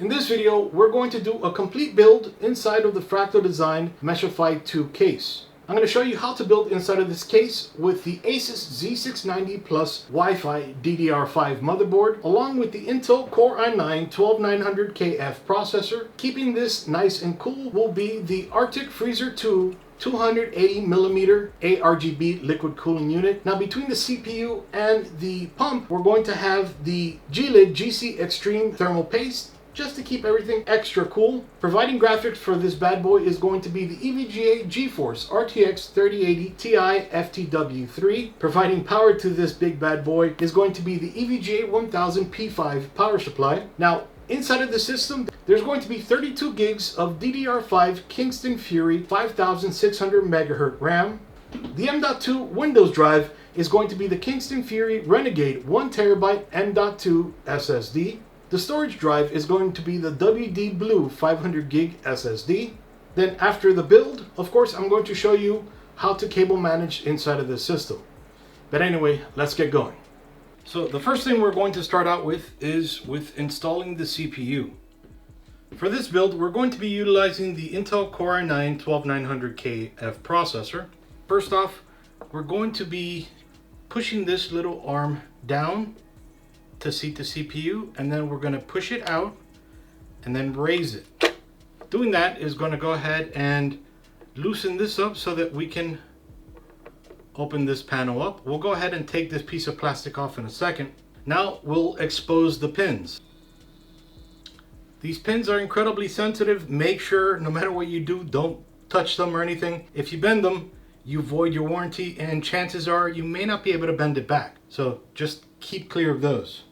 In this video, we're going to do a complete build inside of the Fractal Design Meshify 2 case. I'm going to show you how to build inside of this case with the Asus Z690 Plus Wi-Fi DDR5 motherboard, along with the Intel Core i9-12900KF processor. Keeping this nice and cool will be the Arctic Freezer 2 280mm ARGB liquid cooling unit. Now between the CPU and the pump, we're going to have the G-Lid GC Extreme Thermal Paste, just to keep everything extra cool. Providing graphics for this bad boy is going to be the EVGA Geforce RTX 3080 Ti FTW3. Providing power to this big bad boy is going to be the EVGA 1000 P5 power supply. Now, inside of the system, there's going to be 32 gigs of DDR5 Kingston Fury 5600 MHz RAM. The M.2 Windows drive is going to be the Kingston Fury Renegade 1TB M.2 SSD. The storage drive is going to be the WD Blue 500GB SSD. Then after the build, of course, I'm going to show you how to cable manage inside of this system. But anyway, let's get going. So the first thing we're going to start out with is with installing the CPU. For this build, we're going to be utilizing the Intel Core i9-12900KF processor. First off, we're going to be pushing this little arm down to seat the CPU, and then we're going to push it out and then raise it. Doing that is going to go ahead and loosen this up so that we can open this panel up. We'll go ahead and take this piece of plastic off in a second. Now we'll expose the pins. These pins are incredibly sensitive. Make sure no matter what you do, don't touch them or anything. If you bend them, you void your warranty, and chances are you may not be able to bend it back. So just keep clear of those.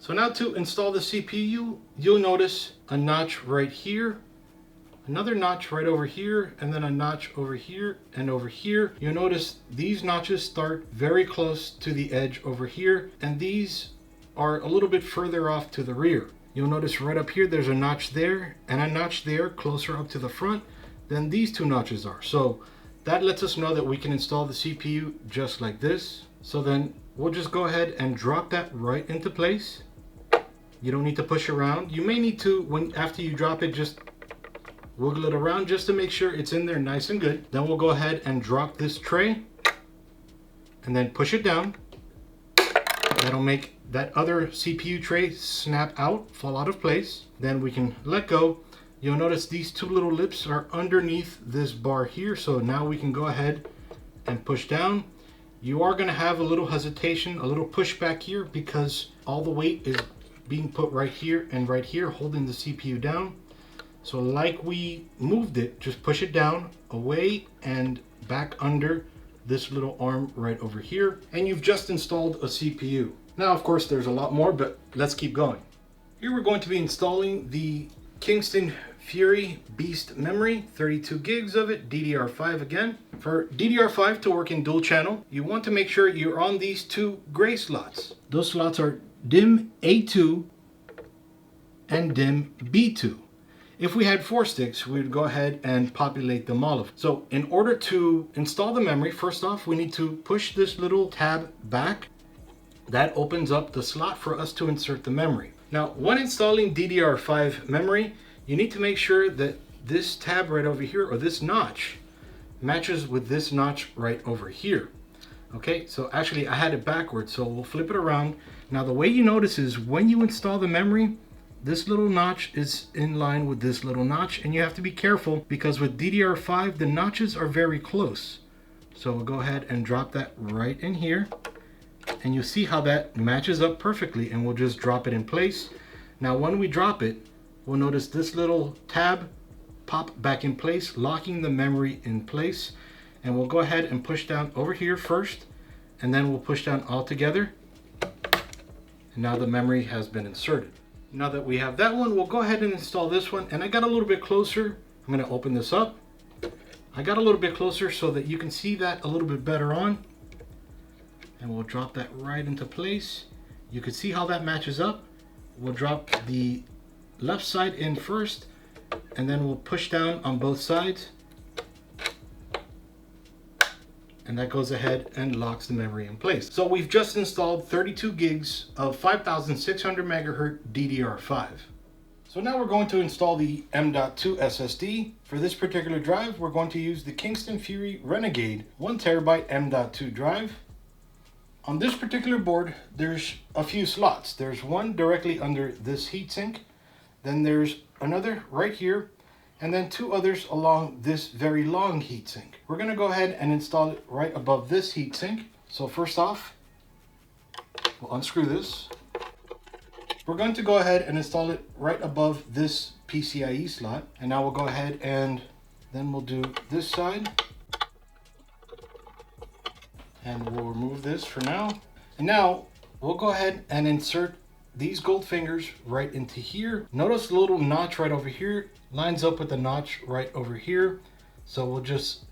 So now to install the CPU, you'll notice a notch right here, another notch right over here, and then a notch over here and over here. You'll notice these notches start very close to the edge over here, and these are a little bit further off to the rear. You'll notice right up here there's a notch there and a notch there closer up to the front than these two notches are. So that lets us know that we can install the CPU just like this. So then we'll just go ahead and drop that right into place. You don't need to push around. You may need to, after you drop it, just wiggle it around just to make sure it's in there nice and good. Then we'll go ahead and drop this tray and then push it down. That'll make that other CPU tray snap out, fall out of place. Then we can let go. You'll notice these two little lips are underneath this bar here. So now we can go ahead and push down. You are going to have a little hesitation, a little pushback here, because all the weight is being put right here and right here, holding the CPU down. So like we moved it, just push it down, away, and back under this little arm right over here. And you've just installed a CPU. Now, of course, there's a lot more, but let's keep going. Here we're going to be installing the Kingston Fury Beast memory, 32 gigs of it, DDR5 again. For DDR5 to work in dual channel, you want to make sure you're on these two gray slots. Those slots are DIMM A2 and DIMM B2. If we had 4 sticks, we would go ahead and populate them all. So in order to install the memory, first off, we need to push this little tab back. That opens up the slot for us to insert the memory. Now, when installing DDR5 memory, you need to make sure that this tab right over here, or this notch, matches with this notch right over here. Okay, so actually I had it backwards, so we'll flip it around. Now the way you notice is when you install the memory, this little notch is in line with this little notch, and you have to be careful because with DDR5 the notches are very close. So we'll go ahead and drop that right in here, and you see how that matches up perfectly, and we'll just drop it in place. Now when we drop it, we'll notice this little tab pop back in place, locking the memory in place. And we'll go ahead and push down over here first, and then we'll push down all together. And now the memory has been inserted. Now that we have that one, we'll go ahead and install this one. And I got a little bit closer. I'm going to open this up. I got a little bit closer so that you can see that a little bit better on. And we'll drop that right into place. You can see how that matches up. We'll drop the left side in first, and then we'll push down on both sides. And that goes ahead and locks the memory in place. So we've just installed 32 gigs of 5600 MHz DDR5. So now we're going to install the M.2 SSD. For this particular drive, we're going to use the Kingston Fury Renegade 1TB M.2 drive. On this particular board, there's a few slots. There's one directly under this heatsink, then there's another right here, and then two others along this very long heatsink. We're going to go ahead and install it right above this heatsink. So first off, we'll unscrew this. We're going to go ahead and install it right above this PCIe slot. And now we'll go ahead and then we'll do this side. And we'll remove this for now. And now we'll go ahead and insert these gold fingers right into here. Notice the little notch right over here lines up with the notch right over here. So we'll just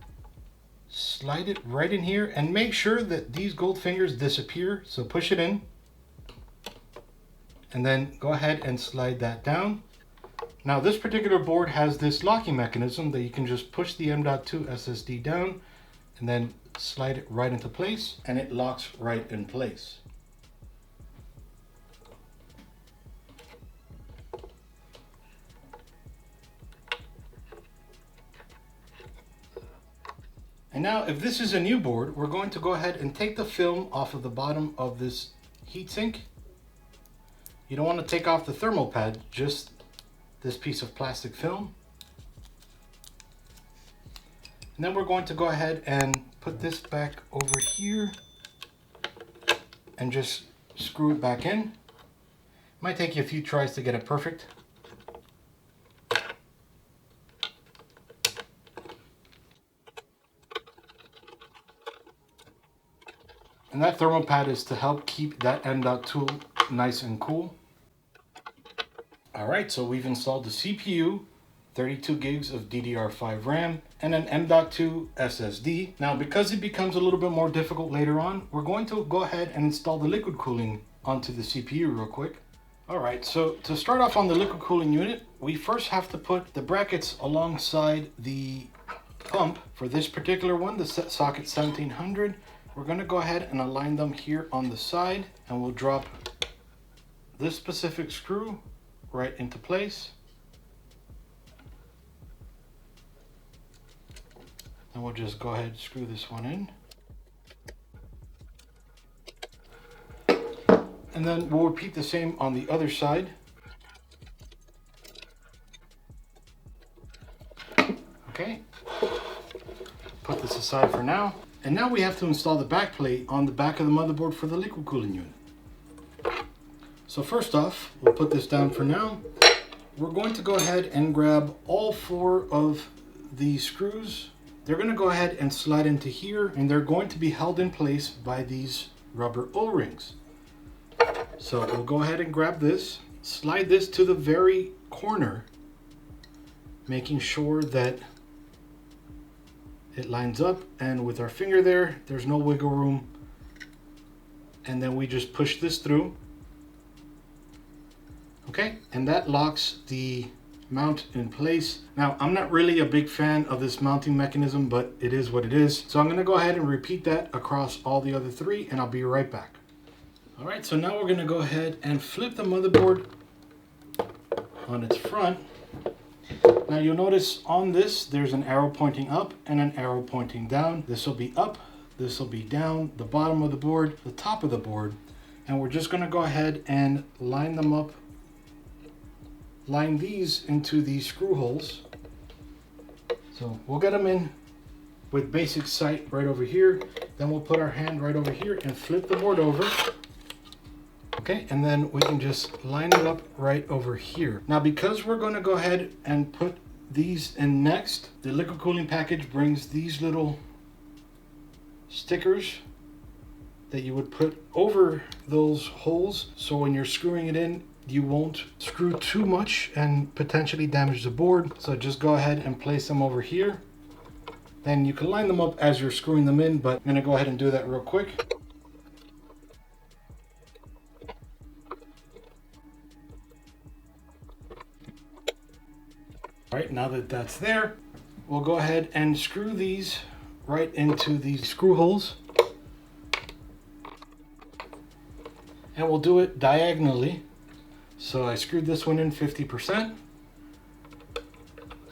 slide it right in here and make sure that these gold fingers disappear. So push it in and then go ahead and slide that down. Now this particular board has this locking mechanism that you can just push the M.2 SSD down and then slide it right into place, and it locks right in place. And now if this is a new board, we're going to go ahead and take the film off of the bottom of this heatsink. You don't want to take off the thermal pad, just this piece of plastic film. And then we're going to go ahead and put this back over here and just screw it back in. Might take you a few tries to get it perfect. And that thermal pad is to help keep that M.2 nice and cool. Alright, so we've installed the CPU, 32 gigs of DDR5 RAM, and an M.2 SSD. Now, because it becomes a little bit more difficult later on, we're going to go ahead and install the liquid cooling onto the CPU real quick. Alright, so to start off on the liquid cooling unit, we first have to put the brackets alongside the pump. For this particular one, the socket 1700, we're going to go ahead and align them here on the side, and we'll drop this specific screw right into place. And we'll just go ahead and screw this one in. And then we'll repeat the same on the other side. Okay. Put this aside for now. And now we have to install the back plate on the back of the motherboard for the liquid cooling unit. So first off, we'll put this down for now. We're going to go ahead and grab all four of these screws. They're going to go ahead and slide into here, and they're going to be held in place by these rubber O-rings. So we'll go ahead and grab this, slide this to the very corner, making sure that it lines up, and with our finger there's no wiggle room. And then we just push this through. Okay, and that locks the mount in place. Now, I'm not really a big fan of this mounting mechanism, but it is what it is. So I'm going to go ahead and repeat that across all the other three, and I'll be right back. All right, so now we're going to go ahead and flip the motherboard on its front. Now you'll notice on this, there's an arrow pointing up and an arrow pointing down. This will be up, this will be down, the bottom of the board, the top of the board. And we're just going to go ahead and line them up. Line these into these screw holes. So we'll get them in with basic sight right over here. Then we'll put our hand right over here and flip the board over. Okay, and then we can just line it up right over here. Now, because we're going to go ahead and put these in next, the liquid cooling package brings these little stickers that you would put over those holes. So when you're screwing it in, you won't screw too much and potentially damage the board. So just go ahead and place them over here. Then you can line them up as you're screwing them in, but I'm going to go ahead and do that real quick. All right, now that that's there, we'll go ahead and screw these right into these screw holes. And we'll do it diagonally. So I screwed this one in 50%,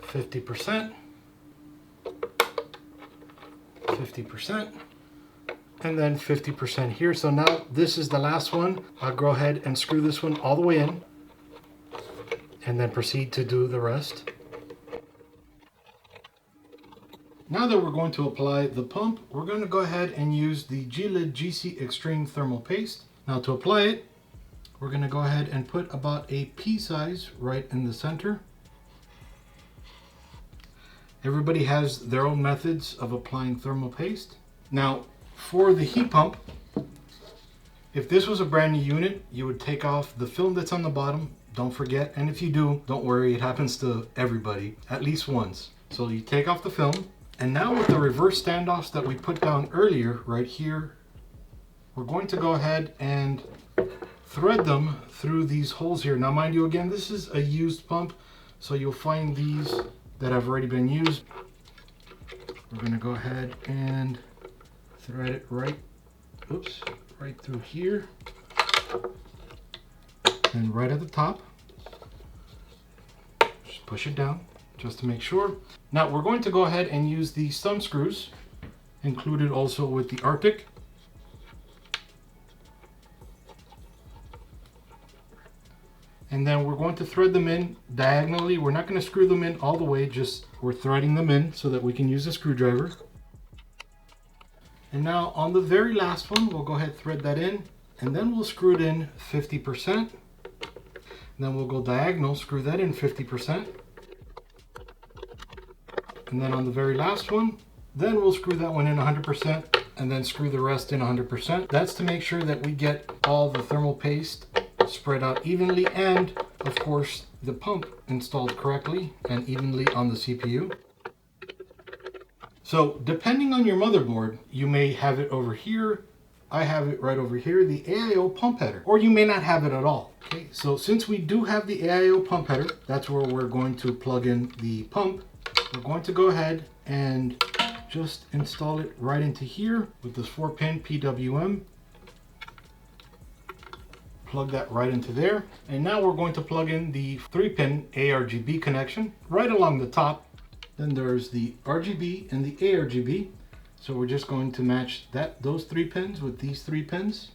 50%, 50%, and then 50% here. So now this is the last one. I'll go ahead and screw this one all the way in and then proceed to do the rest. Now that we're going to apply the pump, we're going to go ahead and use the G-Lid GC Extreme Thermal Paste. Now to apply it, we're going to go ahead and put about a pea size right in the center. Everybody has their own methods of applying thermal paste. Now for the heat pump, if this was a brand new unit, you would take off the film that's on the bottom. Don't forget, and if you do, don't worry, it happens to everybody at least once. So you take off the film, and now with the reverse standoffs that we put down earlier right here, we're going to go ahead and thread them through these holes here. Now mind you, again, this is a used pump, so you'll find these that have already been used. We're going to go ahead and thread it right through here and right at the top. Just push it down just to make sure. Now we're going to go ahead and use these thumb screws included also with the Arctic. And then we're going to thread them in diagonally. We're not going to screw them in all the way, just we're threading them in so that we can use a screwdriver. And now on the very last one, we'll go ahead, thread that in, and then we'll screw it in 50%. And then we'll go diagonal, screw that in 50%. And then on the very last one, then we'll screw that one in 100% and then screw the rest in 100%. That's to make sure that we get all the thermal paste spread out evenly, and of course the pump installed correctly and evenly on the CPU. So depending on your motherboard, you may have it over here. I have it right over here, the AIO pump header, or you may not have it at all. Okay, so since we do have the AIO pump header, that's where we're going to plug in the pump. We're going to go ahead and just install it right into here with this 4-pin PWM. Plug that right into there. And now we're going to plug in the 3-pin ARGB connection right along the top. Then there's the RGB and the ARGB. So we're just going to match those 3 pins with these 3 pins.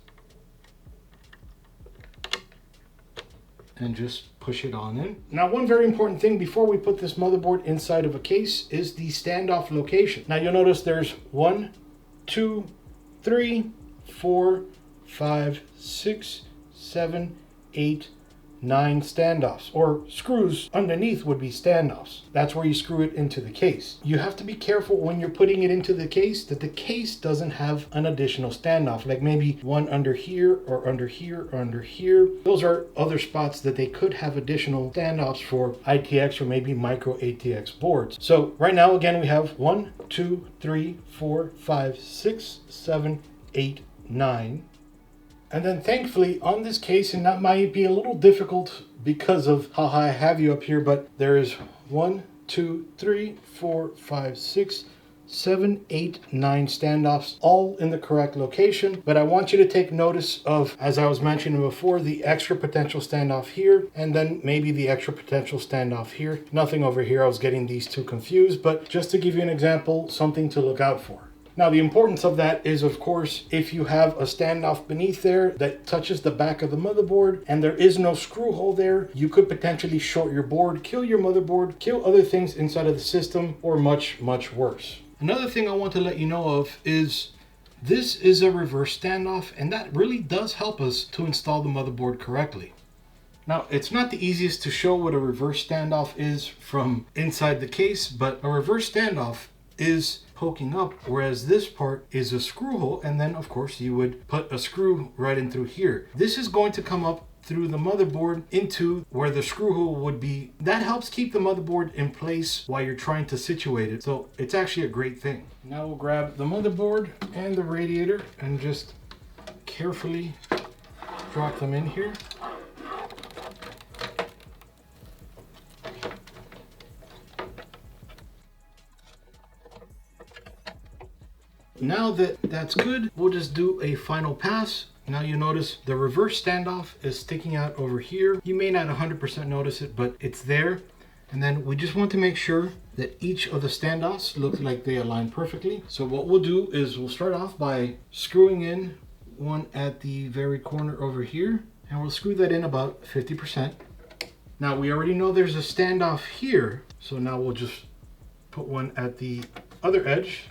And just push it on in. Now one very important thing before we put this motherboard inside of a case is the standoff location. Now you'll notice there's 1, 2, 3, 4, 5, 6, 7, 8, 9 standoffs, or screws underneath would be standoffs. That's where you screw it into the case. You have to be careful when you're putting it into the case that the case doesn't have an additional standoff, like maybe one under here or under here or under here. Those are other spots that they could have additional standoffs for ITX or maybe micro ATX boards. So right now, again, we have 1, 2, 3, 4, 5, 6, 7, 8, 9. And then thankfully on this case, and that might be a little difficult because of how high I have you up here, but there is 1, 2, 3, 4, 5, 6, 7, 8, 9 standoffs, all in the correct location. But I want you to take notice of, as I was mentioning before, the extra potential standoff here, and then maybe the extra potential standoff here. Nothing over here, I was getting these two confused, but just to give you an example, something to look out for. Now the importance of that is, of course, if you have a standoff beneath there that touches the back of the motherboard and there is no screw hole there, you could potentially short your board, kill your motherboard, kill other things inside of the system, or much, much worse. Another thing I want to let you know of is this is a reverse standoff, and that really does help us to install the motherboard correctly. Now, it's not the easiest to show what a reverse standoff is from inside the case, but a reverse standoff is poking up, whereas this part is a screw hole, and then of course you would put a screw right in through here. This is going to come up through the motherboard into where the screw hole would be. That helps keep the motherboard in place while you're trying to situate it, so it's actually a great thing. Now we'll grab the motherboard and the radiator and just carefully drop them in here. Now that that's good, we'll just do a final pass Now you notice the reverse standoff is sticking out over here. You may not 100% notice it, but it's there. And then we just want to make sure that each of the standoffs look like they align perfectly. So what we'll do is we'll start off by screwing in one at the very corner over here, and we'll screw that in about 50%. Now we already know there's a standoff here, so now we'll just put one at the other edge.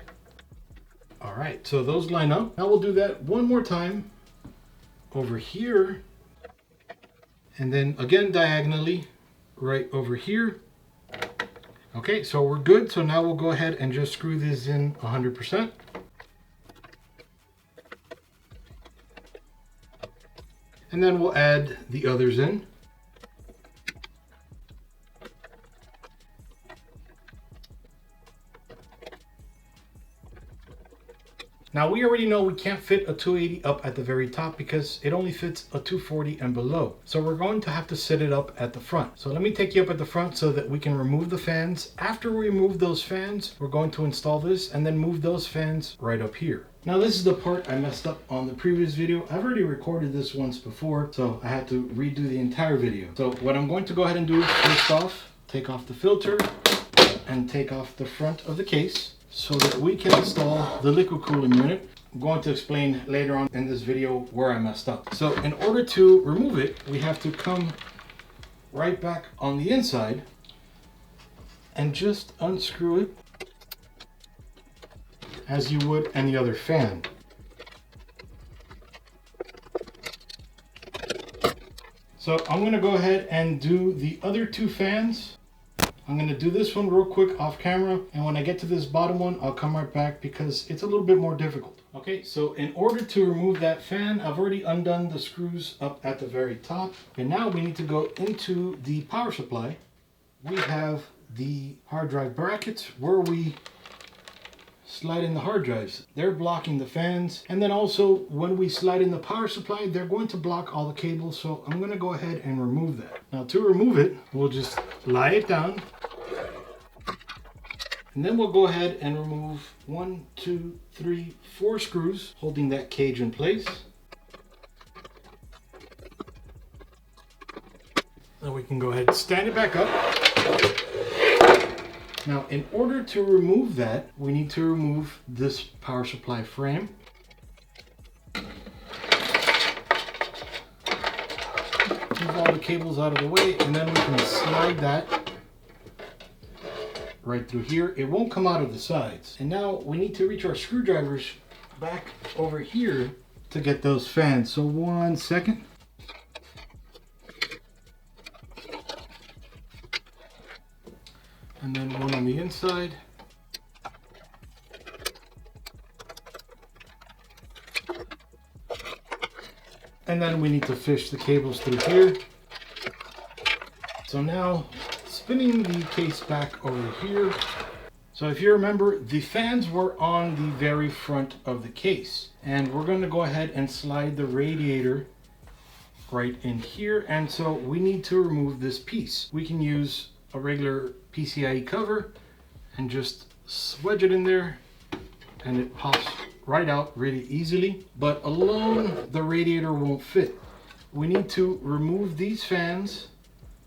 All right, so those line up. Now we'll do that one more time over here, and then again diagonally right over here. Okay, so we're good. So now we'll go ahead and just screw this in 100%. And then we'll add the others in. Now we already know we can't fit a 280 up at the very top because it only fits a 240 and below. So we're going to have to set it up at the front. So let me take you up at the front so that we can remove the fans. After we remove those fans, we're going to install this and then move those fans right up here. Now this is the part I messed up on the previous video. I've already recorded this once before, so I had to redo the entire video. So what I'm going to go ahead and do is first off, take off the filter and take off the front of the case, so that we can install the liquid cooling unit. I'm going to explain later on in this video where I messed up. So in order to remove it, we have to come right back on the inside and just unscrew it as you would any other fan. So I'm going to go ahead and do the other two fans. I'm going to do this one real quick off camera, and when I get to this bottom one, I'll come right back because it's a little bit more difficult. Okay, so in order to remove that fan, I've already undone the screws up at the very top. And now we need to go into the power supply. We have the hard drive brackets where we slide in the hard drives. They're blocking the fans. And then also when we slide in the power supply, they're going to block all the cables. So I'm going to go ahead and remove that. Now to remove it, we'll just lie it down. And then we'll go ahead and remove 1, 2, 3, 4 screws holding that cage in place. Then we can go ahead and stand it back up. Now, in order to remove that, we need to remove this power supply frame. Move all the cables out of the way, and then we can slide that right through here. It won't come out of the sides. And now we need to reach our screwdrivers back over here to get those fans. So 1 second. And then one on the inside. And then we need to fish the cables through here. So now spinning the case back over here. So if you remember, the fans were on the very front of the case. And we're going to go ahead and slide the radiator right in here. And so we need to remove this piece. We can use a regular PCIe cover and just wedge it in there and it pops right out really easily. But alone, the radiator won't fit. We need to remove these fans,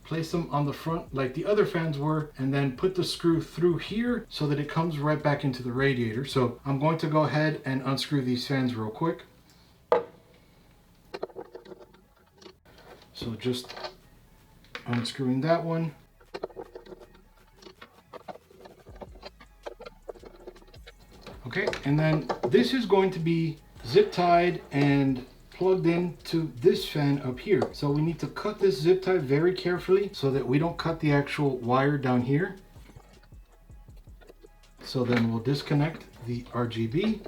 place them on the front like the other fans were, and then put the screw through here so that it comes right back into the radiator. So I'm going to go ahead and unscrew these fans real quick. So just unscrewing that one. Okay, and then this is going to be zip tied and plugged in to this fan up here. So we need to cut this zip tie very carefully so that we don't cut the actual wire down here. So then we'll disconnect the RGB,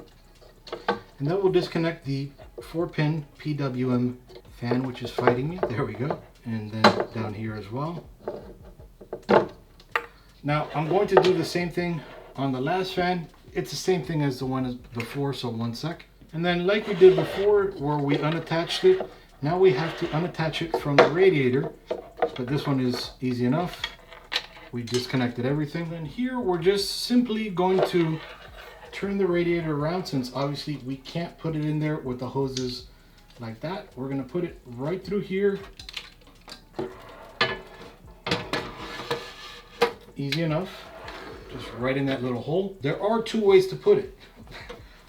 and then we'll disconnect the 4-pin PWM fan, which is fighting me. There we go. And then down here as well. Now I'm going to do the same thing on the last fan. It's the same thing as the one before, so 1 sec. And then like we did before where we unattached it, now we have to unattach it from the radiator, but this one is easy enough. We disconnected everything. And here we're just simply going to turn the radiator around, since obviously we can't put it in there with the hoses like that. We're gonna put it right through here. Easy enough, just right in that little hole. There are two ways to put it.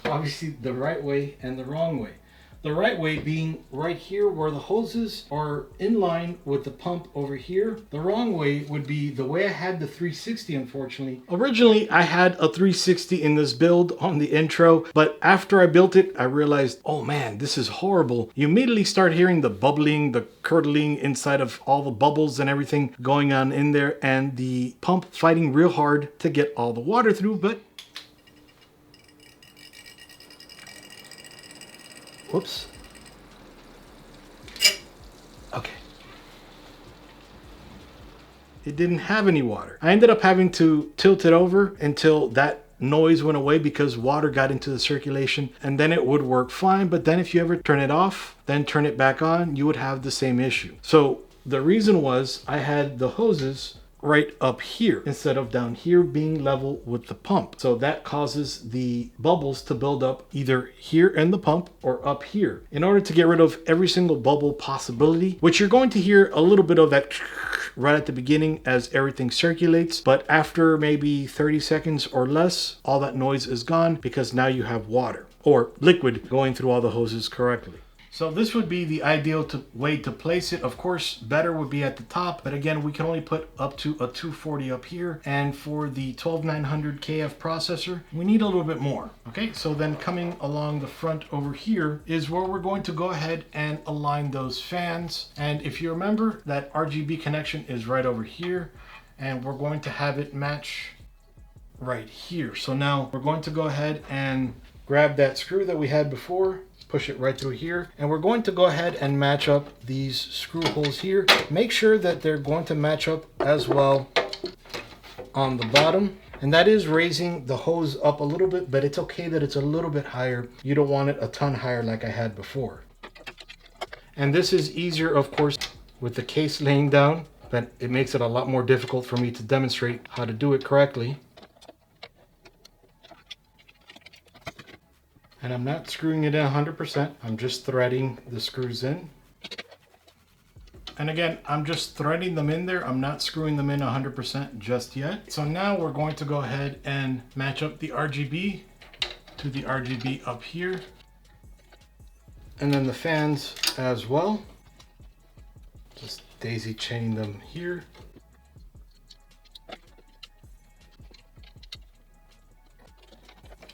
Obviously the right way and the wrong way. The right way being right here where the hoses are in line with the pump over here. The wrong way would be the way I had the 360, unfortunately. Originally, I had a 360 in this build on the intro, but after I built it, I realized, oh man, this is horrible. You immediately start hearing the bubbling, the curdling inside of all the bubbles and everything going on in there, and the pump fighting real hard to get all the water through, but whoops. Okay. It didn't have any water. I ended up having to tilt it over until that noise went away because water got into the circulation, and then it would work fine. But then if you ever turn it off, then turn it back on, you would have the same issue. So the reason was I had the hoses right up here instead of down here being level with the pump. So that causes the bubbles to build up either here in the pump or up here. In order to get rid of every single bubble possibility, which you're going to hear a little bit of that right at the beginning as everything circulates, but after maybe 30 seconds or less, all that noise is gone because now you have water or liquid going through all the hoses correctly. So this would be the ideal way to place it. Of course, better would be at the top, but again, we can only put up to a 240 up here. And for the 12900 KF processor, we need a little bit more. Okay, so then coming along the front over here is where we're going to go ahead and align those fans. And if you remember, that RGB connection is right over here, and we're going to have it match right here. So now we're going to go ahead and grab that screw that we had before, push it right through here, and we're going to go ahead and match up these screw holes here. Make sure that they're going to match up as well on the bottom, and that is raising the hose up a little bit, but it's okay that it's a little bit higher. You don't want it a ton higher like I had before. And this is easier, of course, with the case laying down, but it makes it a lot more difficult for me to demonstrate how to do it correctly. And I'm not screwing it in 100%. I'm just threading the screws in. And again, I'm just threading them in there. I'm not screwing them in 100% just yet. So now we're going to go ahead and match up the RGB to the RGB up here. And then the fans as well. Just daisy chaining them here.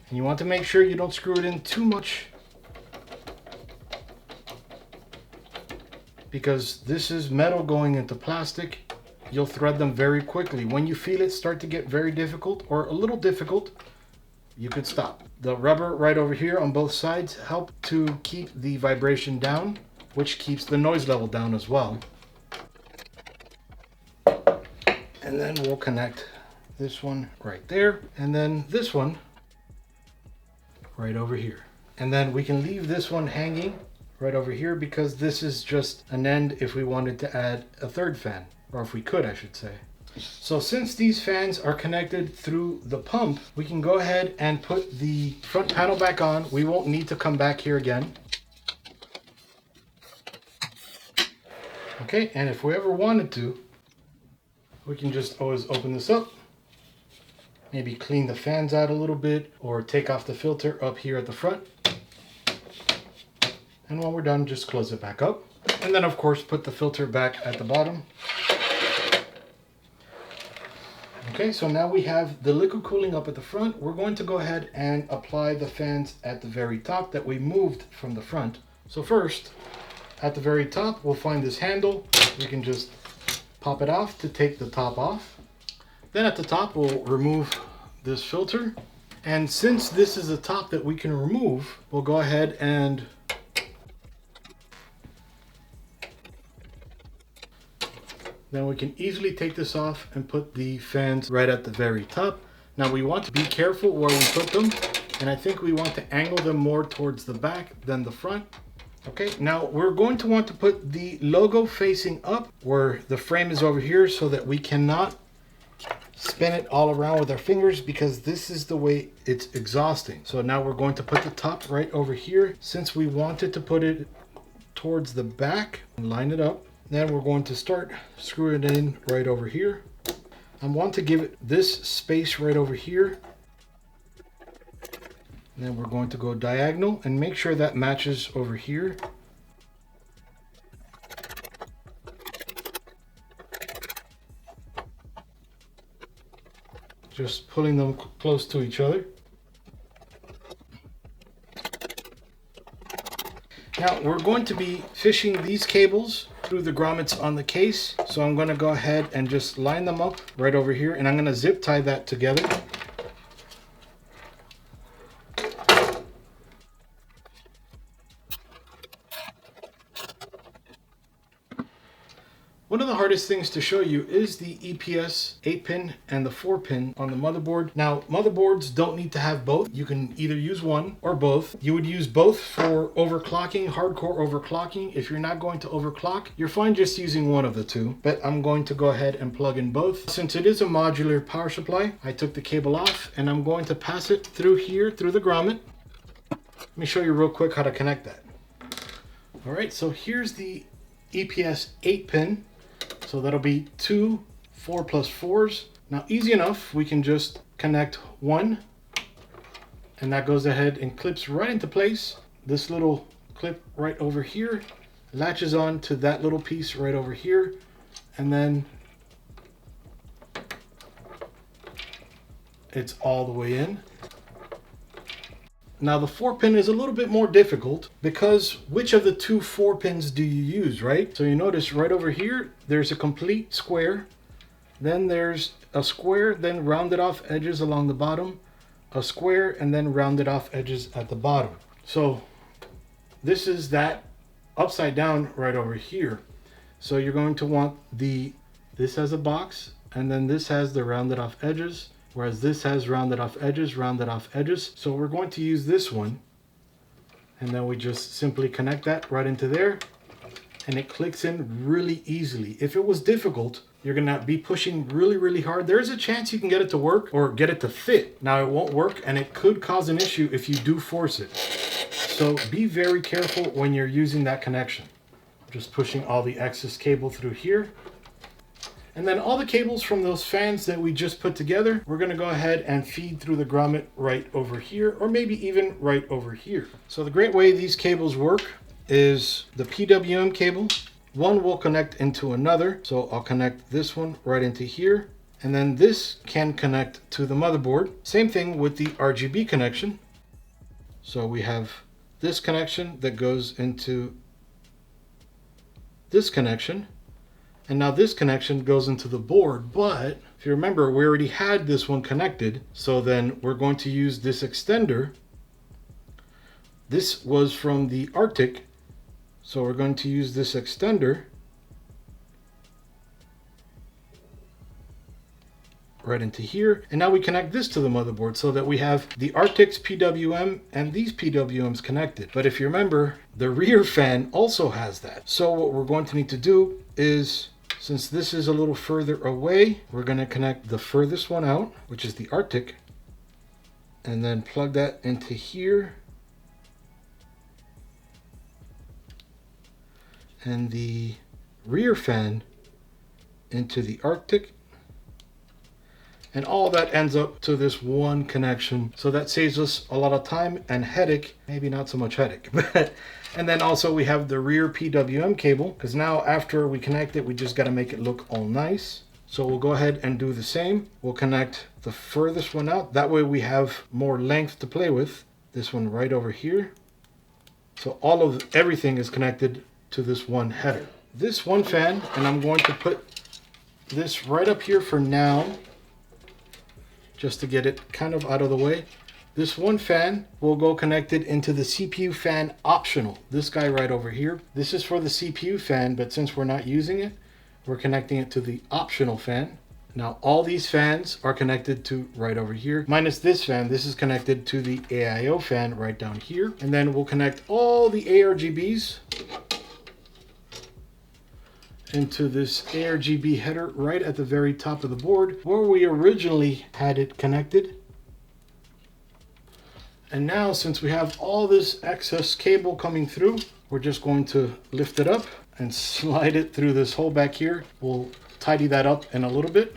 And you want to make sure you don't screw it in too much, because this is metal going into plastic. You'll thread them very quickly. When you feel it start to get very difficult or a little difficult, you could stop. The rubber right over here on both sides help to keep the vibration down, which keeps the noise level down as well. And then we'll connect this one right there, and then this one right over here. And then we can leave this one hanging right over here because this is just an end if we wanted to add a third fan, or if we could, I should say. So since these fans are connected through the pump, we can go ahead and put the front panel back on. We won't need to come back here again. Okay, and if we ever wanted to, we can just always open this up, maybe clean the fans out a little bit, or take off the filter up here at the front. And when we're done, just close it back up. And then of course, put the filter back at the bottom. Okay, so now we have the liquid cooling up at the front. We're going to go ahead and apply the fans at the very top that we moved from the front. So first, at the very top, we'll find this handle. We can just pop it off to take the top off. Then at the top, we'll remove this filter. And since this is a top that we can remove, we'll go ahead and then we can easily take this off and put the fans right at the very top. Now we want to be careful where we put them, and I think we want to angle them more towards the back than the front. Okay, now we're going to want to put the logo facing up where the frame is over here so that we cannot spin it all around with our fingers, because this is the way it's exhausting. So now we're going to put the top right over here. Since we wanted to put it towards the back and line it up. Then we're going to start screwing it in right over here. I want to give it this space right over here. And then we're going to go diagonal and make sure that matches over here. Just pulling them close to each other. Now we're going to be fishing these cables through the grommets on the case. So I'm going to go ahead and just line them up right over here, and I'm going to zip tie that together. One of the hardest things to show you is the EPS 8-pin and the 4-pin on the motherboard. Now, motherboards don't need to have both. You can either use one or both. You would use both for overclocking, hardcore overclocking. If you're not going to overclock, you're fine just using one of the two. But I'm going to go ahead and plug in both. Since it is a modular power supply, I took the cable off and I'm going to pass it through here, through the grommet. Let me show you real quick how to connect that. All right, so here's the EPS 8-pin. So that'll be two 4+4s. Now, easy enough, we can just connect one, and that goes ahead and clips right into place. This little clip right over here latches on to that little piece right over here, and then it's all the way in. Now the 4-pin is a little bit more difficult because which of the two 4-pins do you use, right? So you notice right over here, there's a complete square. Then there's a square, then rounded off edges along the bottom, a square, and then rounded off edges at the bottom. So this is that upside down right over here. So you're going to want this has a box, and then this has the rounded off edges. Whereas this has rounded off edges, rounded off edges. So we're going to use this one. And then we just simply connect that right into there. And it clicks in really easily. If it was difficult, you're gonna be pushing really, really hard. There's a chance you can get it to work or get it to fit. Now it won't work, and it could cause an issue if you do force it. So be very careful when you're using that connection. Just pushing all the excess cable through here. And then all the cables from those fans that we just put together, we're going to go ahead and feed through the grommet right over here, or maybe even right over here. So the great way these cables work is the PWM cable. One will connect into another. So I'll connect this one right into here. And then this can connect to the motherboard. Same thing with the RGB connection. So we have this connection that goes into this connection. And now this connection goes into the board, but if you remember, we already had this one connected. So then we're going to use this extender. This was from the Arctic. So we're going to use this extender right into here. And now we connect this to the motherboard so that we have the Arctic's PWM and these PWMs connected. But if you remember, the rear fan also has that. So what we're going to need to do is, since this is a little further away, we're going to connect the furthest one out, which is the Arctic, and then plug that into here. And the rear fan into the Arctic. And all that ends up to this one connection. So that saves us a lot of time and headache. Maybe not so much headache, but and then also we have the rear PWM cable, because now after we connect it, we just got to make it look all nice. So we'll go ahead and do the same. We'll connect the furthest one out. That way we have more length to play with. This one right over here. So everything is connected to this one header. This one fan, and I'm going to put this right up here for now, just to get it kind of out of the way. This one fan will go connected into the CPU fan optional. This guy right over here. This is for the CPU fan, but since we're not using it, we're connecting it to the optional fan. Now all these fans are connected to right over here, minus this fan. This is connected to the AIO fan right down here. And then we'll connect all the ARGBs into this ARGB header right at the very top of the board where we originally had it connected. And now, since we have all this excess cable coming through, we're just going to lift it up and slide it through this hole back here. We'll tidy that up in a little bit.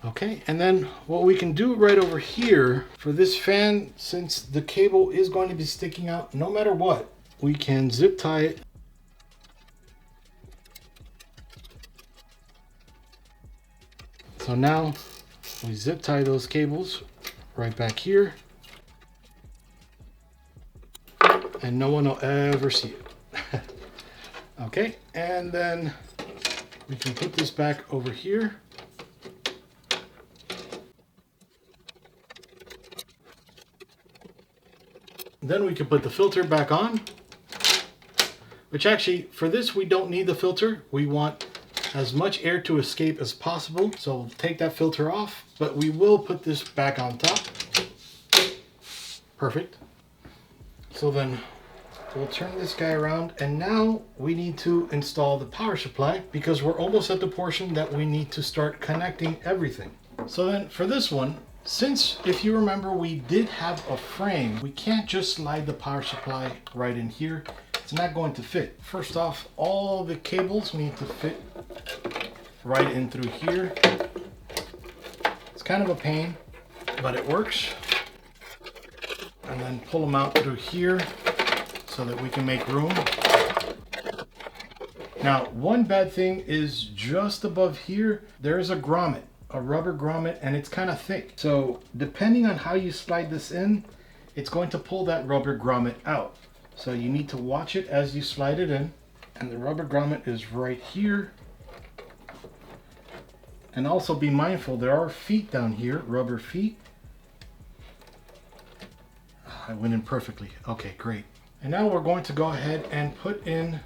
Okay, and then what we can do right over here for this fan, since the cable is going to be sticking out no matter what, we can zip tie it. So now we zip tie those cables right back here, and no one will ever see it. Okay, and then we can put this back over here. Then we can put the filter back on, which actually for this we don't need the filter. We want as much air to escape as possible, so we'll take that filter off, but we will put this back on top. Perfect. So then we'll turn this guy around, and now we need to install the power supply because we're almost at the portion that we need to start connecting everything. So then for this one, since if you remember we did have a frame, we can't just slide the power supply right in here. It's not going to fit. First off, all the cables need to fit right in through here. It's kind of a pain, but it works. And then pull them out through here so that we can make room. Now, one bad thing is just above here, there's a grommet, a rubber grommet, and it's kind of thick. So depending on how you slide this in, it's going to pull that rubber grommet out. So you need to watch it as you slide it in. And the rubber grommet is right here. And also be mindful, there are feet down here, rubber feet. I went in perfectly. Okay, great. And now we're going to go ahead and put in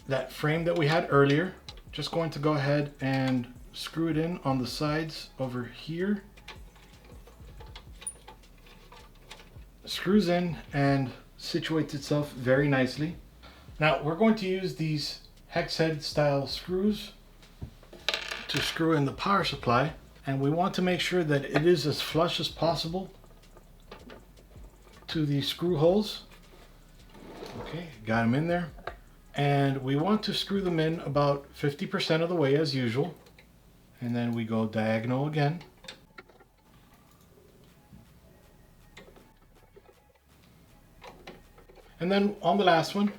that frame that we had earlier. Just going to go ahead and screw it in on the sides over here. Screws in and situates itself very nicely. Now we're going to use these hex head style screws to screw in the power supply, and we want to make sure that it is as flush as possible to the screw holes. Okay, got them in there, and we want to screw them in about 50% of the way as usual, and then we go diagonal again. And then on the last one,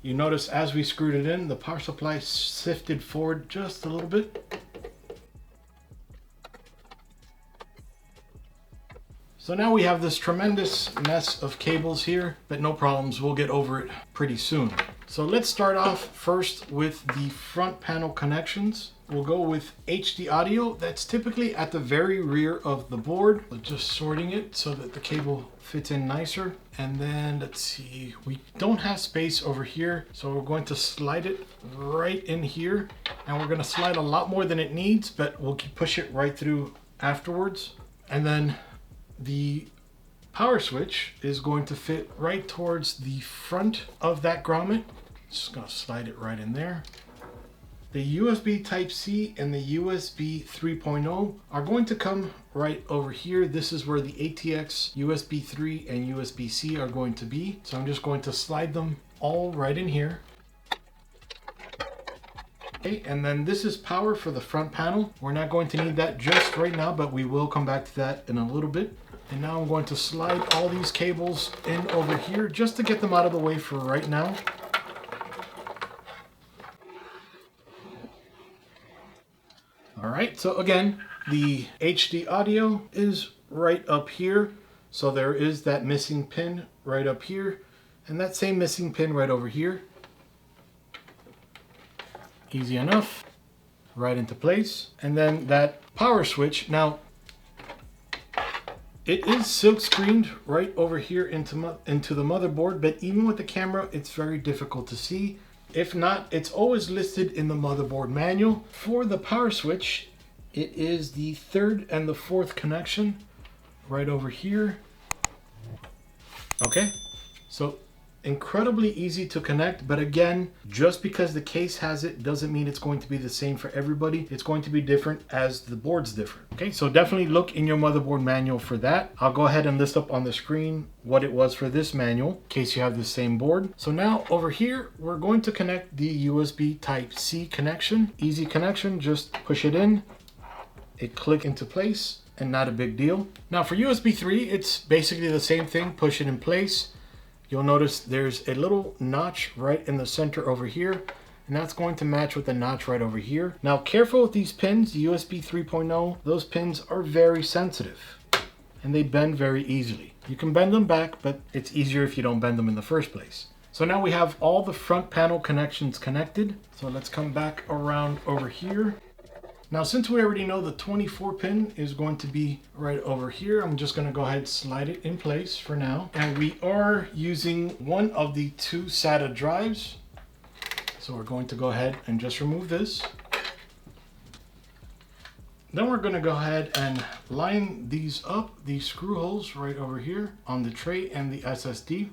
you notice as we screwed it in, the power supply shifted forward just a little bit. So now we have this tremendous mess of cables here, but no problems, we'll get over it pretty soon. So let's start off first with the front panel connections. We'll go with HD audio. That's typically at the very rear of the board. We're just sorting it so that the cable fits in nicer. And then let's see, we don't have space over here, so we're going to slide it right in here. And we're going to slide a lot more than it needs, but we'll push it right through afterwards. And then the power switch is going to fit right towards the front of that grommet. Just going to slide it right in there. The USB Type-C and the USB 3.0 are going to come right over here. This is where the ATX USB 3 and USB-C are going to be. So I'm just going to slide them all right in here. Okay, and then this is power for the front panel. We're not going to need that just right now, but we will come back to that in a little bit. And now I'm going to slide all these cables in over here just to get them out of the way for right now. All right, so again, the HD audio is right up here. So there is that missing pin right up here, and that same missing pin right over here. Easy enough, right into place. And then that power switch, now it is silk screened right over here into the motherboard, but even with the camera, it's very difficult to see. If not, it's always listed in the motherboard manual. For the power switch, it is the third and the fourth connection right over here. Okay, so incredibly easy to connect, but again, just because the case has it doesn't mean it's going to be the same for everybody. It's going to be different as the board's different. Okay, so definitely look in your motherboard manual for that. I'll go ahead and list up on the screen what it was for this manual in case you have the same board. So now over here, we're going to connect the USB Type-C connection. Easy connection, just push it in, it click into place, and not a big deal. Now for USB 3, it's basically the same thing, push it in place. You'll notice there's a little notch right in the center over here, and that's going to match with the notch right over here. Now careful with these pins, the USB 3.0, those pins are very sensitive and they bend very easily. You can bend them back, but it's easier if you don't bend them in the first place. So now we have all the front panel connections connected. So let's come back around over here. Now, since we already know the 24 pin is going to be right over here, I'm just going to go ahead and slide it in place for now. And we are using one of the 2 SATA drives. So we're going to go ahead and just remove this. Then we're going to go ahead and line these up, these screw holes right over here on the tray and the SSD.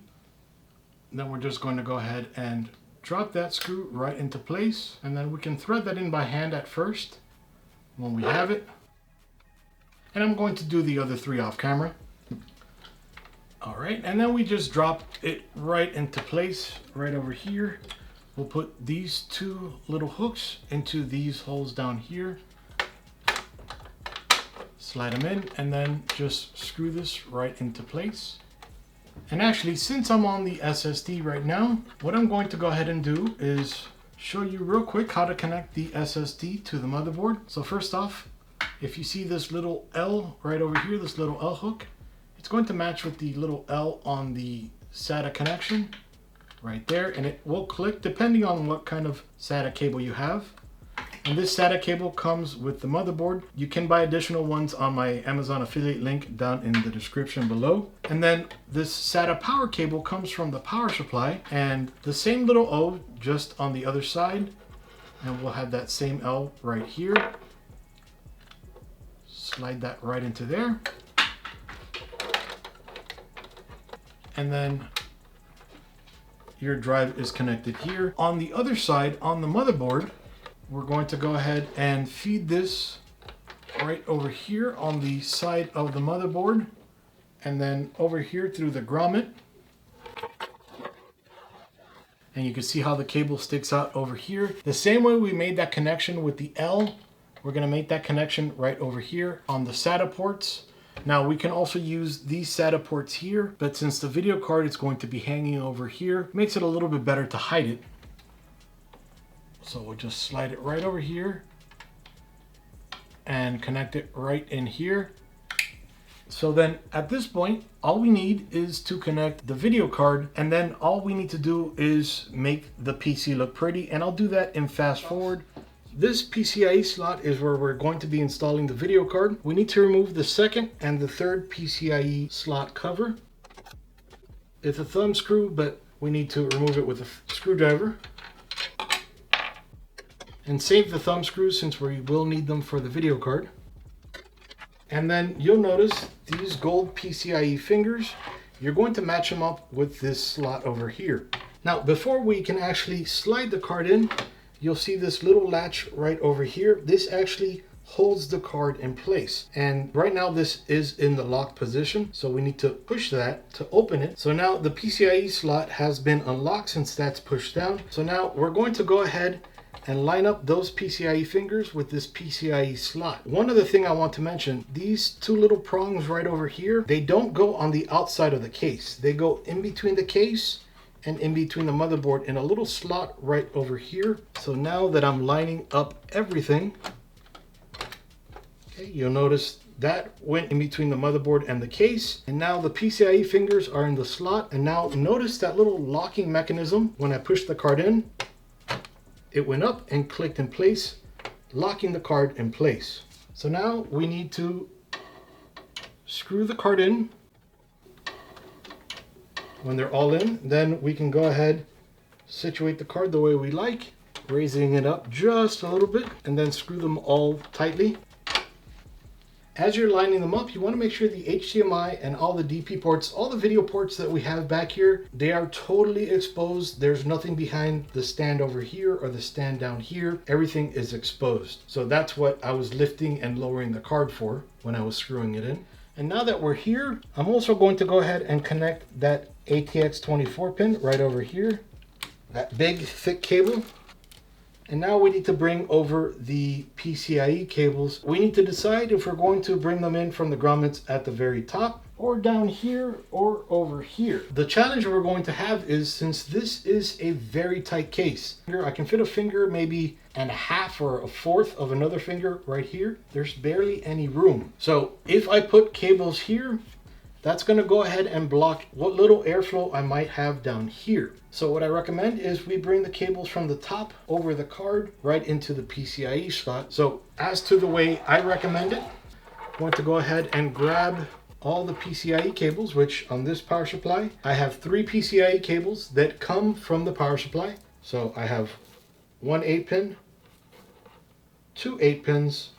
Then we're just going to go ahead and drop that screw right into place. And then we can thread that in by hand at first when we have it. And I'm going to do the other 3 off camera. All right, and then we just drop it right into place right over here. We'll put these 2 little hooks into these holes down here. Slide them in and then just screw this right into place. And actually, since I'm on the SSD right now, what I'm going to go ahead and do is show you real quick how to connect the SSD to the motherboard. So first off, if you see this little L right over here, this little L hook, it's going to match with the little L on the SATA connection right there, and it will click depending on what kind of SATA cable you have. And this SATA cable comes with the motherboard. You can buy additional ones on my Amazon affiliate link down in the description below. And then this SATA power cable comes from the power supply, and the same little O just on the other side. And we'll have that same L right here. Slide that right into there. And then your drive is connected here. On the other side, on the motherboard, we're going to go ahead and feed this right over here on the side of the motherboard, and then over here through the grommet. And you can see how the cable sticks out over here. The same way we made that connection with the L, we're going to make that connection right over here on the SATA ports. Now we can also use these SATA ports here, but since the video card is going to be hanging over here, it makes it a little bit better to hide it. So we'll just slide it right over here and connect it right in here. So then at this point, all we need is to connect the video card, and then all we need to do is make the PC look pretty, and I'll do that in fast forward. This PCIe slot is where we're going to be installing the video card. We need to remove the 2nd and the 3rd PCIe slot cover. It's a thumb screw, but we need to remove it with a screwdriver. And save the thumb screws since we will need them for the video card. And then you'll notice these gold PCIe fingers, you're going to match them up with this slot over here. Now, before we can actually slide the card in, you'll see this little latch right over here. This actually holds the card in place. And right now this is in the locked position, so we need to push that to open it. So now the PCIe slot has been unlocked since that's pushed down. So now we're going to go ahead and line up those PCIe fingers with this PCIe slot. One other thing I want to mention, these 2 little prongs right over here, they don't go on the outside of the case. They go in between the case and in between the motherboard in a little slot right over here. So now that I'm lining up everything, okay, you'll notice that went in between the motherboard and the case. And now the PCIe fingers are in the slot. And now notice that little locking mechanism. When I push the card in, it went up and clicked in place, locking the card in place. So now we need to screw the card in. When they're all in, then we can go ahead, situate the card the way we like, raising it up just a little bit, and then screw them all tightly. As you're lining them up, you want to make sure the HDMI and all the DP ports, all the video ports that we have back here, they are totally exposed. There's nothing behind the stand over here or the stand down here. Everything is exposed. So that's what I was lifting and lowering the card for when I was screwing it in. And now that we're here, I'm also going to go ahead and connect that ATX 24 pin right over here, that big thick cable. And now we need to bring over the PCIe cables. We need to decide if we're going to bring them in from the grommets at the very top or down here or over here. The challenge we're going to have is, since this is a very tight case, here I can fit a finger maybe and a half or a fourth of another finger right here. There's barely any room. So if I put cables here, that's going to go ahead and block what little airflow I might have down here. So what I recommend is we bring the cables from the top over the card right into the PCIe slot. So as to the way I recommend it, I want to go ahead and grab all the PCIe cables, which on this power supply, I have 3 PCIe cables that come from the power supply. So I have 1 8-pin, 2 8-pins,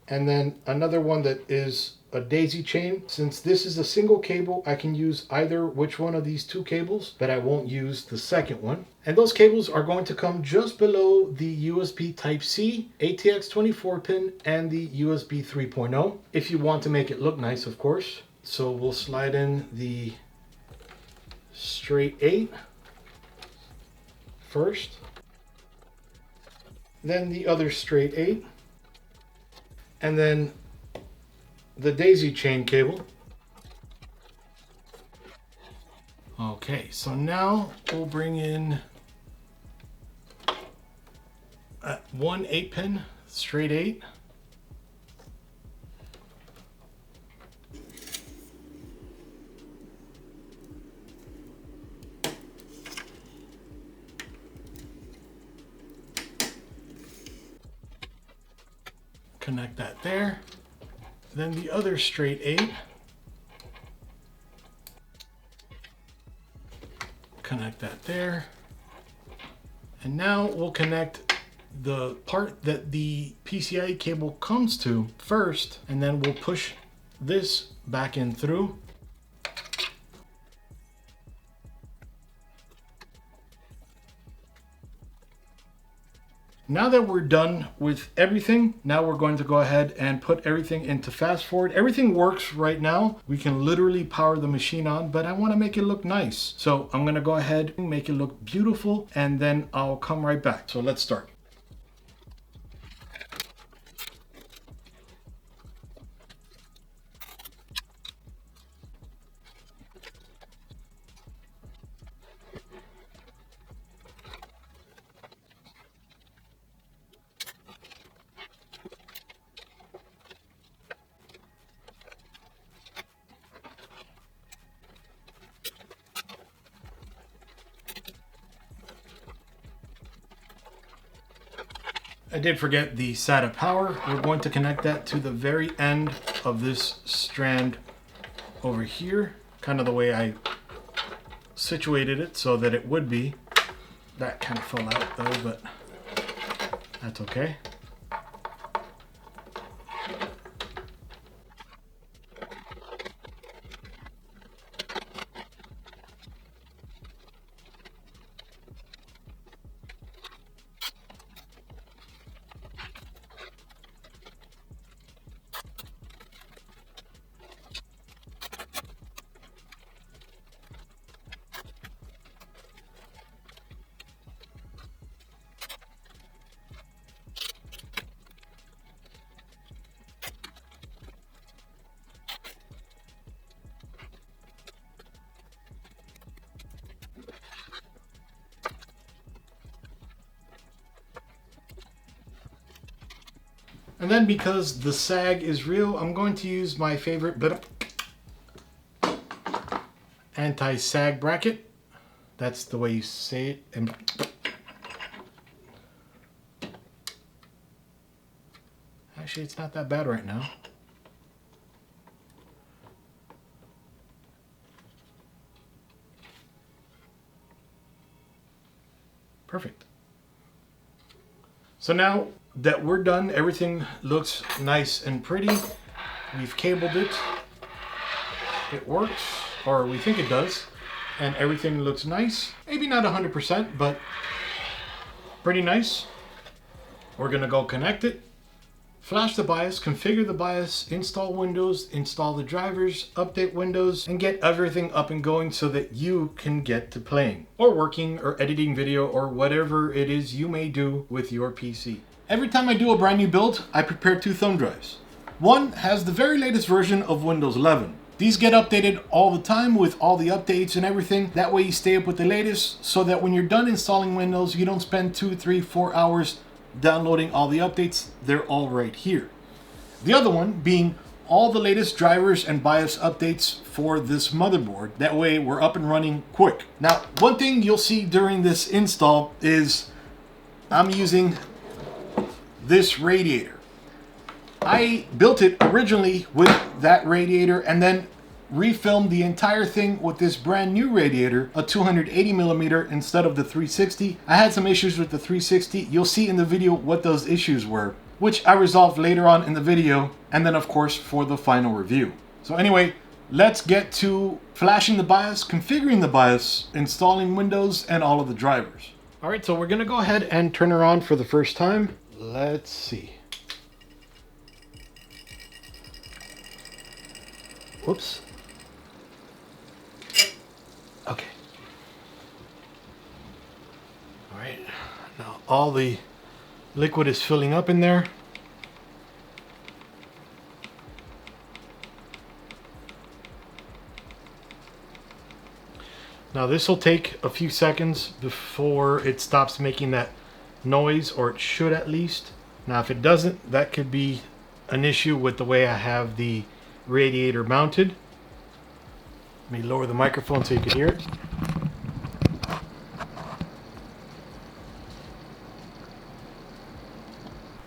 and then another one that is a daisy chain. Since this is a single cable, I can use either which one of these 2 cables, but I won't use the second one. And those cables are going to come just below the USB Type-C, ATX 24 pin, and the USB 3.0, if you want to make it look nice, of course. So we'll slide in the straight 8 first, then the other straight 8, and then the daisy chain cable. Okay, so now we'll bring in 1 8-pin, straight 8. Connect that there. Then the other straight 8. Connect that there. And now we'll connect the part that the PCIe cable comes to first, and then we'll push this back in through. Now that we're done with everything, now we're going to go ahead and put everything into fast forward. Everything works right now. We can literally power the machine on, but I want to make it look nice. So I'm going to go ahead and make it look beautiful, and then I'll come right back. So let's start. I did forget the SATA power. We're going to connect that to the very end of this strand over here, kind of the way I situated it so that it would be. That kind of fell out though, but that's okay. And then because the sag is real, I'm going to use my favorite anti-sag bracket. That's the way you say it. Actually, it's not that bad right now. Perfect. So now that we're done, everything looks nice and pretty. We've cabled it. It works, or we think it does, and everything looks nice. Maybe not 100%, but pretty nice. We're gonna go connect it, flash the BIOS, configure the BIOS, install Windows, install the drivers, update Windows, and get everything up and going so that you can get to playing, or working, or editing video, or whatever it is you may do with your PC. Every time I do a brand new build, I prepare 2 thumb drives. One has the very latest version of Windows 11. These get updated all the time with all the updates and everything. That way you stay up with the latest so that when you're done installing Windows, you don't spend 2, 3, 4 hours downloading all the updates. They're all right here. The other one being all the latest drivers and BIOS updates for this motherboard. That way we're up and running quick. Now, one thing you'll see during this install is I'm using this radiator. I built it originally with that radiator and then refilmed the entire thing with this brand new radiator, a 280mm instead of the 360. I had some issues with the 360. You'll see in the video what those issues were, which I resolved later on in the video, and then of course for the final review. So anyway, let's get to flashing the BIOS, configuring the BIOS, installing Windows, and all of the drivers. All right, so we're gonna go ahead and turn her on for the first time. Let's see. Whoops. Okay. All right. Now all the liquid is filling up in there. Now this will take a few seconds before it stops making that noise, or it should at least. Now if it doesn't, that could be an issue with the way I have the radiator mounted. Let me lower the microphone so you can hear it.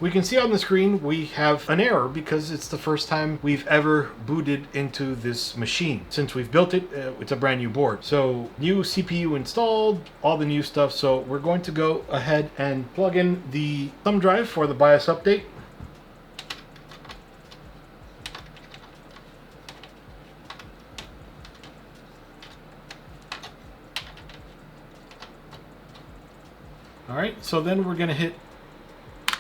We can see on the screen we have an error because it's the first time we've ever booted into this machine. Since we've built it, it's a brand new board. So new CPU installed, all the new stuff. So we're going to go ahead and plug in the thumb drive for the BIOS update. All right, so then we're gonna hit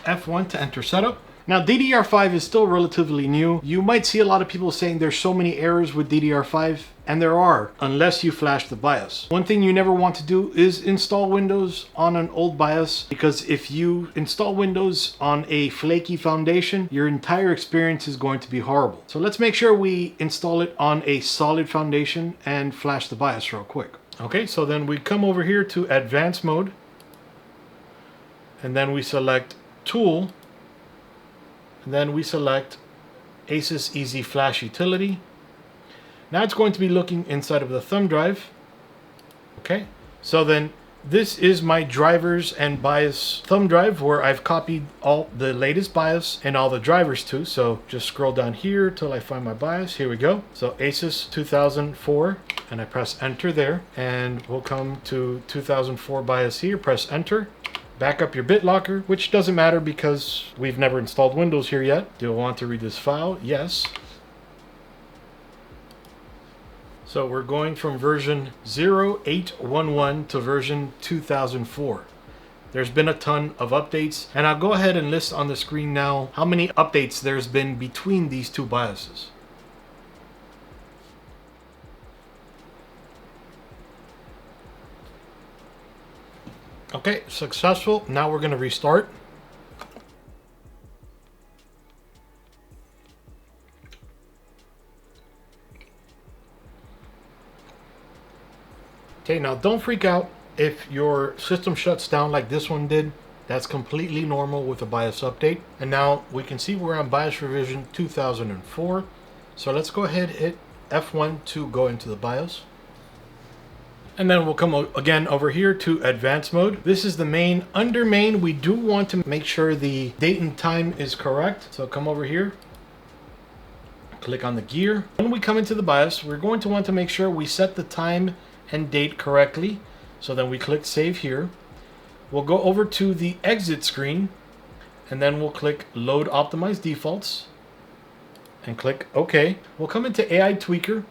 F1 to enter setup. Now DDR5 is still relatively new. You might see a lot of people saying there's so many errors with DDR5, and there are, unless you flash the BIOS. One thing you never want to do is install Windows on an old BIOS, because if you install Windows on a flaky foundation, your entire experience is going to be horrible. So let's make sure we install it on a solid foundation and flash the BIOS real quick. Okay, so then we come over here to advanced mode, and then we select Tool, and then we select Asus Easy Flash Utility. Now it's going to be looking inside of the thumb drive. Okay, so then this is my drivers and BIOS thumb drive where I've copied all the latest BIOS and all the drivers to. So just scroll down here till I find my BIOS. Here we go. So Asus 2004, and I press enter there, and we'll come to 2004 BIOS here, press enter. Back up your BitLocker, which doesn't matter because we've never installed Windows here yet. Do I want to read this file? Yes. So we're going from version 0811 to version 2004. There's been a ton of updates, and I'll go ahead and list on the screen now how many updates there's been between these two BIOSes. Okay, successful. Now we're going to restart. Okay, now don't freak out if your system shuts down like this one did. That's completely normal with a BIOS update. And now we can see we're on BIOS revision 2004. So let's go ahead and hit F1 to go into the BIOS. And then we'll come again over here to advanced mode. This is the main. Under main, we do want to make sure the date and time is correct. So come over here, click on the gear. When we come into the BIOS, we're going to want to make sure we set the time and date correctly. So then we click save here. We'll go over to the exit screen, and then we'll click load optimized defaults. and click OK. We'll come into AI Tweaker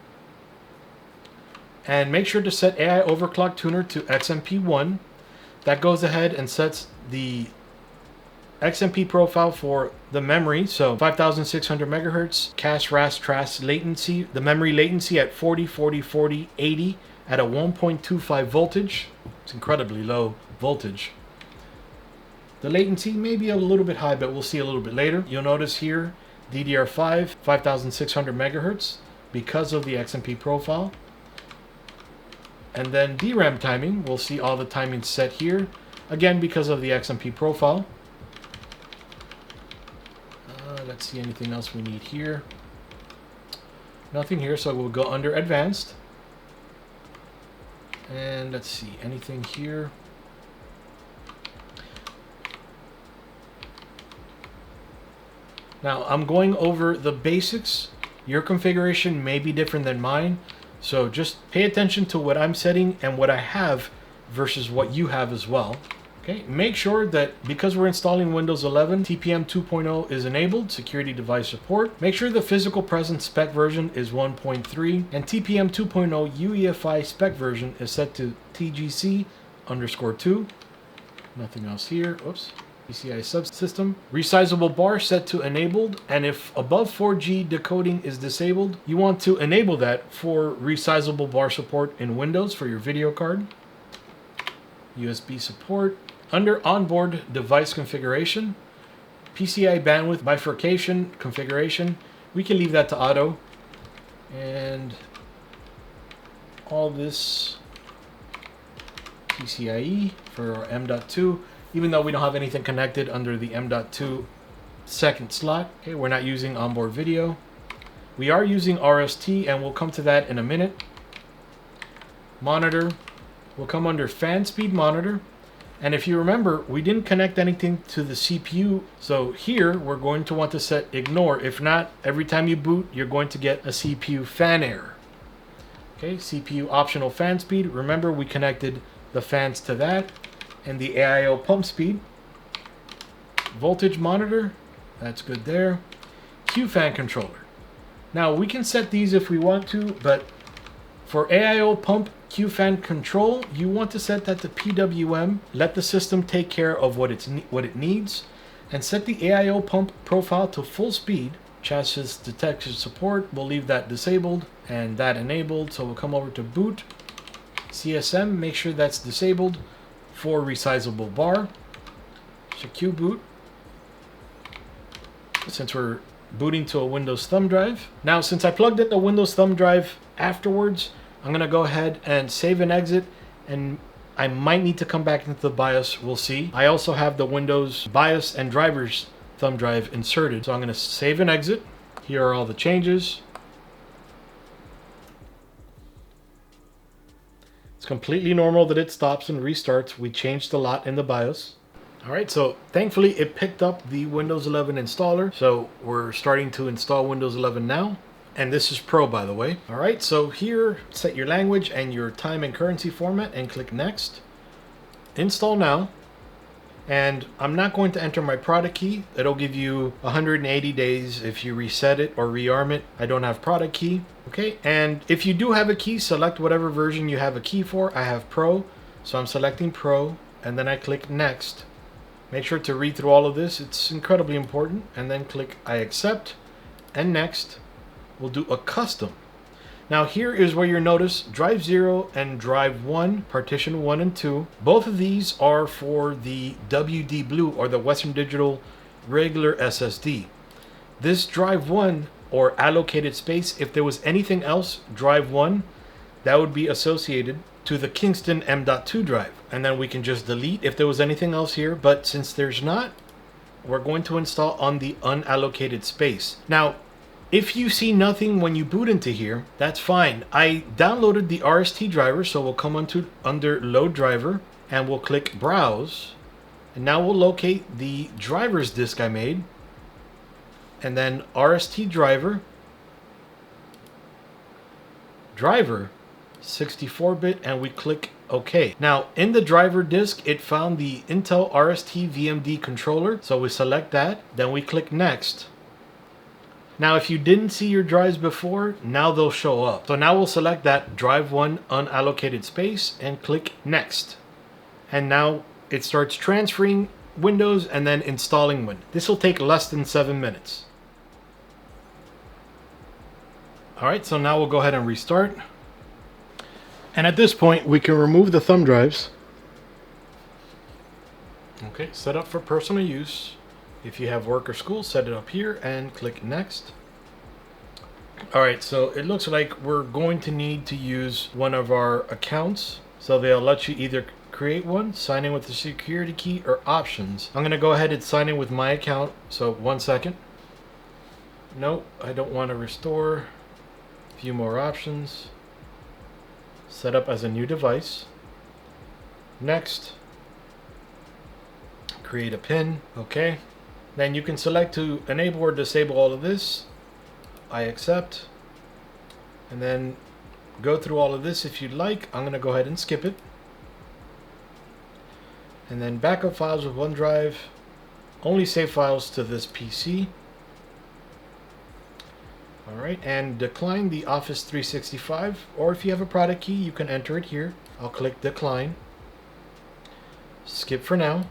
and make sure to set AI Overclock Tuner to XMP1. That goes ahead and sets the XMP profile for the memory, so 5600 megahertz, cache, RAS, TRAS latency, the memory latency at 40, 40, 40, 80 at a 1.25 voltage. It's incredibly low voltage. The latency may be a little bit high, but we'll see a little bit later. You'll notice here DDR5, 5600 megahertz because of the XMP profile. And then DRAM timing, we'll see all the timing set here, again because of the XMP profile. Let's see anything else we need here. Nothing here, so we'll go under advanced. And let's see, anything here. Now I'm going over the basics. Your configuration may be different than mine, so just pay attention to what I'm setting and what I have versus what you have as well. Okay, make sure that because we're installing Windows 11, TPM 2.0 is enabled, security device support. Make sure the physical presence spec version is 1.3 and TPM 2.0 UEFI spec version is set to TGC_2. Nothing else here. Oops. PCI subsystem. Resizable bar set to enabled, and if above 4G decoding is disabled, you want to enable that for resizable bar support in Windows for your video card. USB support. Under onboard device configuration, PCI bandwidth bifurcation configuration, we can leave that to auto. And all this PCIe for our M.2, even though we don't have anything connected under the M.2 second slot. Okay, we're not using onboard video. We are using RST, and we'll come to that in a minute. Monitor will come under fan speed monitor. And if you remember, we didn't connect anything to the CPU. So here we're going to want to set ignore. If not, every time you boot, you're going to get a CPU fan error. Okay, CPU optional fan speed. Remember, we connected the fans to that. And the AIO pump speed. Voltage monitor. That's good there. Q fan controller. Now we can set these if we want to, but for AIO pump Q fan control, you want to set that to PWM. Let the system take care of what it needs, and set the AIO pump profile to full speed. Chassis detection support, we'll leave that disabled and that enabled. So we'll come over to boot. CSM, make sure that's disabled for resizable bar. Secure boot. Since we're booting to a Windows thumb drive. Now, since I plugged in the Windows thumb drive afterwards, I'm going to go ahead and save and exit, and I might need to come back into the BIOS. We'll see. I also have the Windows BIOS and drivers thumb drive inserted. So I'm going to save and exit. Here are all the changes. It's completely normal that it stops and restarts. We changed a lot in the BIOS. All right, so thankfully it picked up the Windows 11 installer. So we're starting to install Windows 11 now. And this is Pro, by the way. All right, so here, set your language and your time and currency format and click Next. Install now. And I'm not going to enter my product key. It'll give you 180 days if you reset it or rearm it. I don't have product key. Okay, and if you do have a key, select whatever version you have a key for. I have Pro, so I'm selecting Pro, and then I click Next. Make sure to read through all of this. It's incredibly important. And then click I accept and Next. We'll do a custom. Now here is where you notice drive 0 and drive 1, partition 1 and 2. Both of these are for the WD Blue, or the Western Digital regular SSD. This drive 1, or allocated space, if there was anything else, drive 1, that would be associated to the Kingston M.2 drive. And then we can just delete if there was anything else here. But since there's not, we're going to install on the unallocated space. Now, if you see nothing when you boot into here, that's fine. I downloaded the RST driver, so we'll come under Load Driver, and we'll click Browse. And now we'll locate the drivers disk I made, and then RST driver, 64-bit, and we click OK. Now, in the driver disk, it found the Intel RST VMD controller, so we select that, then we click Next. Now, if you didn't see your drives before, now they'll show up. So now we'll select that drive 1 unallocated space and click next. And now it starts transferring Windows and then installing Windows. This will take less than 7 minutes. All right, so now we'll go ahead and restart. And at this point, we can remove the thumb drives. Okay, set up for personal use. If you have work or school, set it up here and click next. All right, so it looks like we're going to need to use one of our accounts. So they'll let you either create one, sign in with the security key, or options. I'm gonna go ahead and sign in with my account. So 1 second. Nope, I don't want to restore. A few more options. Set up as a new device. Next. Create a PIN. Okay. Then you can select to enable or disable all of this. I accept. And then go through all of this if you'd like. I'm going to go ahead and skip it. And then backup files with OneDrive. Only save files to this PC. Alright, and decline the Office 365. Or if you have a product key, you can enter it here. I'll click decline. Skip for now.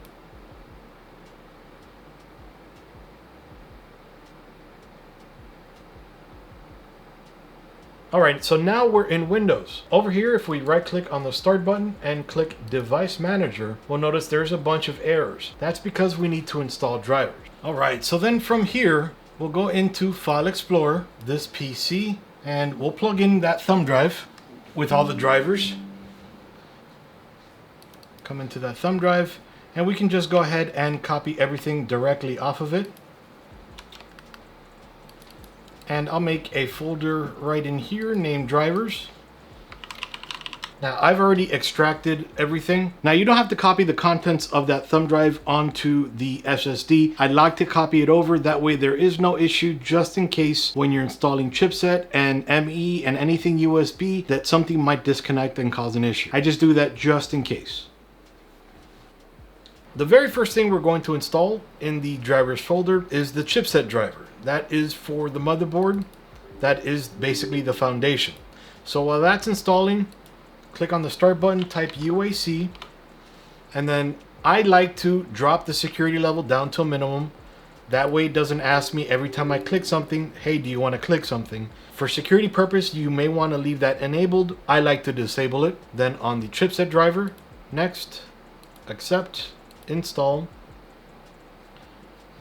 Alright, so now we're in Windows. Over here, if we right click on the start button and click Device Manager, we'll notice there's a bunch of errors. That's because we need to install drivers. Alright, so then from here, we'll go into File Explorer, this PC, and we'll plug in that thumb drive with all the drivers. Come into that thumb drive, and we can just go ahead and copy everything directly off of it. And I'll make a folder right in here named drivers. Now I've already extracted everything. Now you don't have to copy the contents of that thumb drive onto the SSD. I'd like to copy it over. That way there is no issue, just in case when you're installing chipset and ME and anything USB that something might disconnect and cause an issue. I just do that just in case. The very first thing we're going to install in the drivers folder is the chipset driver. That is for the motherboard. That is basically the foundation. So while that's installing, click on the start button, type UAC, and then I like to drop the security level down to a minimum. That way it doesn't ask me every time I click something, hey, do you want to click something? For security purpose, you may want to leave that enabled. I like to disable it. Then on the chipset driver, next, accept, install.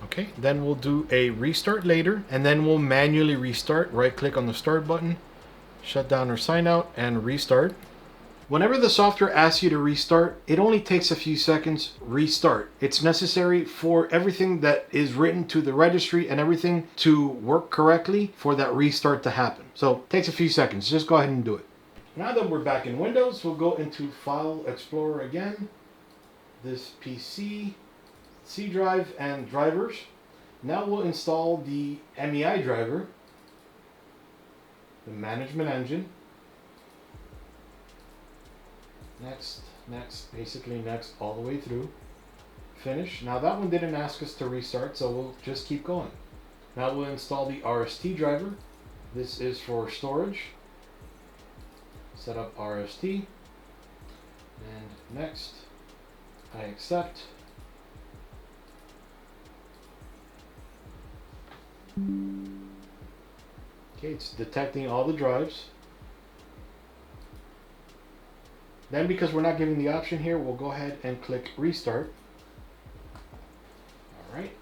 Okay, then we'll do a restart later, and then we'll manually restart. Right click on the start button, shut down or sign out, and restart. Whenever the software asks you to restart, it only takes a few seconds. Restart. It's necessary for everything that is written to the registry and everything to work correctly for that restart to happen. So it takes a few seconds. Just go ahead and do it. Now that we're back in Windows, we'll go into File Explorer again. This PC, C drive, and drivers. Now we'll install the MEI driver, the management engine. Next, next, basically next all the way through. Finish. Now that one didn't ask us to restart, so we'll just keep going. Now we'll install the RST driver. This is for storage. Set up RST. And next, I accept. Okay, it's detecting all the drives. Then, because we're not given the option here, we'll go ahead and click restart. Alright,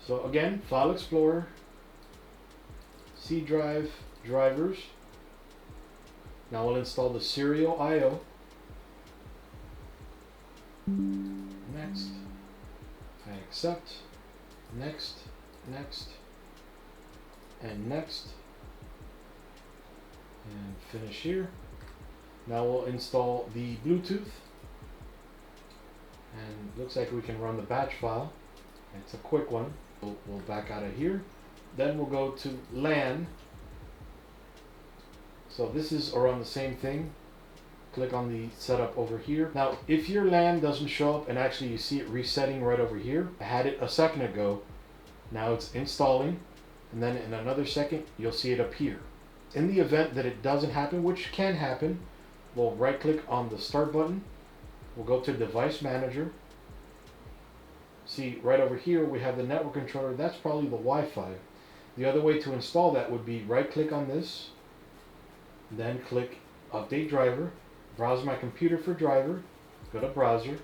so again, File Explorer, C drive, drivers. Now we'll install the serial I/O. Next, I accept, next, next, and next, and finish here. Now we'll install the Bluetooth, and looks like we can run the batch file. It's a quick one. We'll back out of here. Then we'll go to LAN. So this is around the same thing. Click on the setup over here. Now if your LAN doesn't show up and actually you see it resetting right over here, I had it a second ago. Now it's installing. and then in another second you'll see it appear. In the event that it doesn't happen, which can happen, we'll right click on the start button, we'll go to device manager. See right over here we have the network controller. That's probably the Wi-Fi. The other way to install that would be right click on this, then click update driver, browse my computer for driver, go to browser,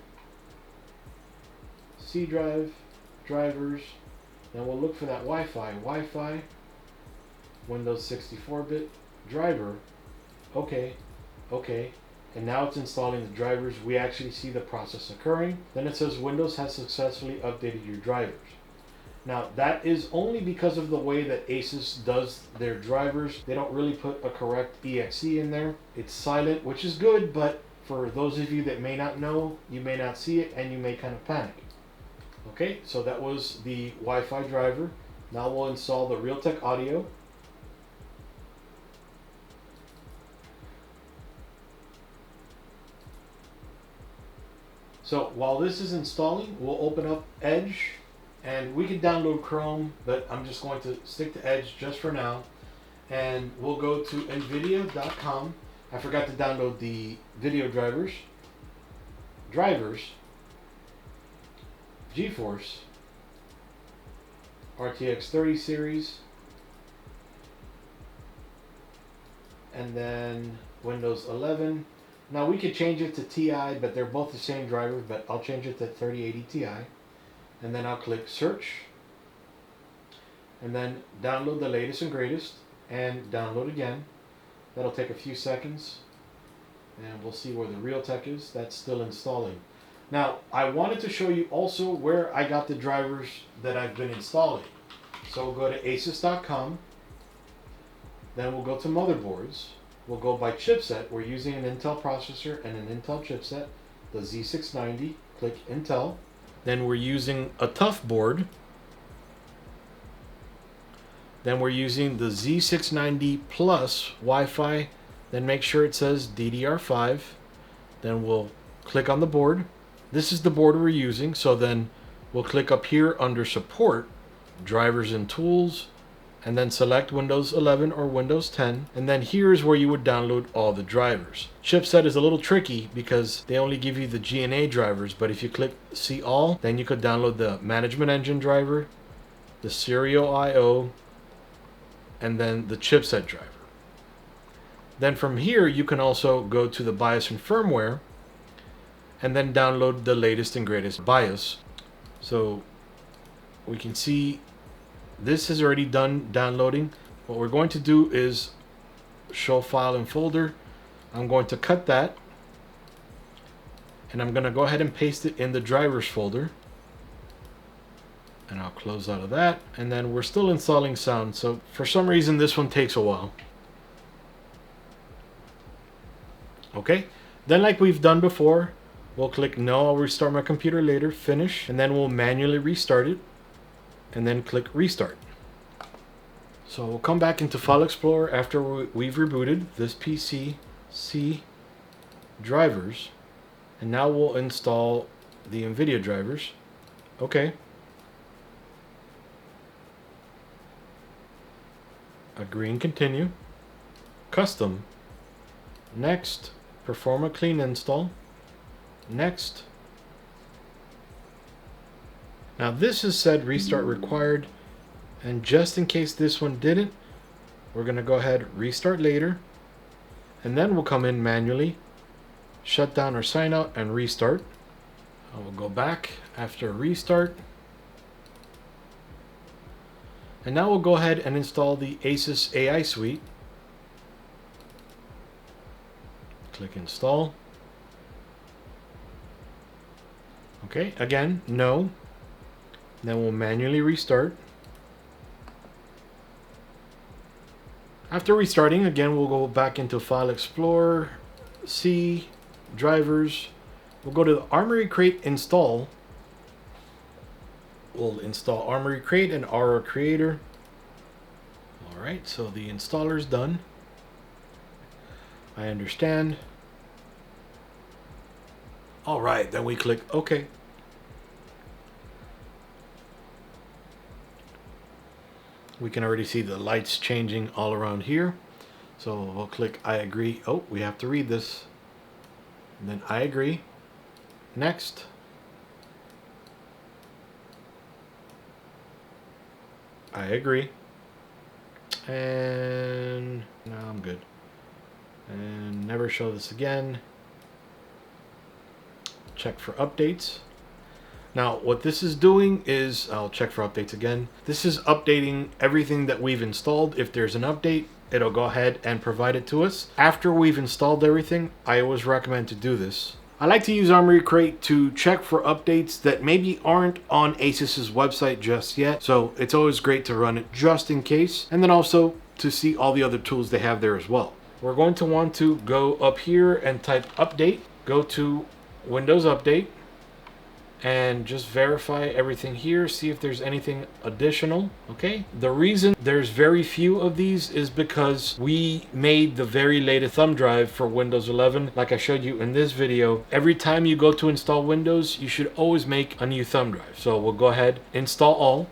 C drive, drivers, then we'll look for that Wi-Fi, Windows 64-bit driver, okay, and now it's installing the drivers. We actually see the process occurring. Then it says Windows has successfully updated your drivers. Now that is only because of the way that Asus does their drivers. They don't really put a correct exe in there. It's silent, which is good, but for those of you that may not know, you may not see it and you may kind of panic. Okay, so that was the Wi-Fi driver. Now we'll install the Realtek audio. So while this is installing, we'll open up Edge, and we can download Chrome, but I'm just going to stick to Edge just for now. And we'll go to nvidia.com. I forgot to download the video drivers. Geforce RTX 30 series, and then Windows 11. Now we could change it to TI, but they're both the same driver, but I'll change it to 3080 Ti. And then I'll click search, and then download the latest and greatest, and download again. That'll take a few seconds, and we'll see where the Realtek is. That's still installing. Now I wanted to show you also where I got the drivers that I've been installing. So we'll go to asus.com, then we'll go to motherboards. We'll go by chipset. We're using an Intel processor and an Intel chipset, the Z690. Click Intel. Then we're using a tough board. Then we're using the Z690 plus Wi-Fi. Then make sure it says DDR5. Then we'll click on the board. This is the board we're using. So then we'll click up here under support, drivers and tools, and then select Windows 11 or Windows 10. And then here's where you would download all the drivers. Chipset is a little tricky because they only give you the GNA drivers, but if you click see all, then you could download the management engine driver, the serial IO, and then the chipset driver. Then from here you can also go to the BIOS and firmware and then download the latest and greatest BIOS. So we can see this is already done downloading. What we're going to do is show file and folder. I'm going to cut that, and I'm going to go ahead and paste it in the drivers folder, and I'll close out of that. And then we're still installing sound, so for some reason this one takes a while. Okay, then like we've done before, we'll click no, I'll restart my computer later, finish, and then we'll manually restart it, and then click restart. So we'll come back into File Explorer after we've rebooted this PC, C drivers, and now we'll install the NVIDIA drivers. Okay. Agree and continue. Custom. Next. Perform a clean install. Next. Now this is said restart required, and just in case this one didn't, we're going to go ahead restart later, and then we'll come in manually, shut down or sign out and restart. I will go back after restart, and now we'll go ahead and install the Asus AI Suite. Click install. Okay, again, no. Then we'll manually restart. After restarting, again, we'll go back into File Explorer, C, drivers. We'll go to the Armoury Crate install. We'll install Armoury Crate and Aurora Creator. Alright, so the installer's done. I understand. Alright, then we click OK. We can already see the lights changing all around here. So we'll click I agree. Oh, we have to read this. And then I agree. Next. I agree. And no, I'm good. And never show this again. Check for updates. Now what this is doing is, I'll check for updates again. This is updating everything that we've installed. If there's an update, it'll go ahead and provide it to us. After we've installed everything, I always recommend to do this. I like to use Armoury Crate to check for updates that maybe aren't on Asus's website just yet. So it's always great to run it just in case. And then also to see all the other tools they have there as well. We're going to want to go up here and type update. Go to Windows Update. And just verify everything here, see if there's anything additional. Okay, the reason there's very few of these is because we made the very latest thumb drive for Windows 11. Like I showed you in this video, every time you go to install Windows, you should always make a new thumb drive. So we'll go ahead, install all.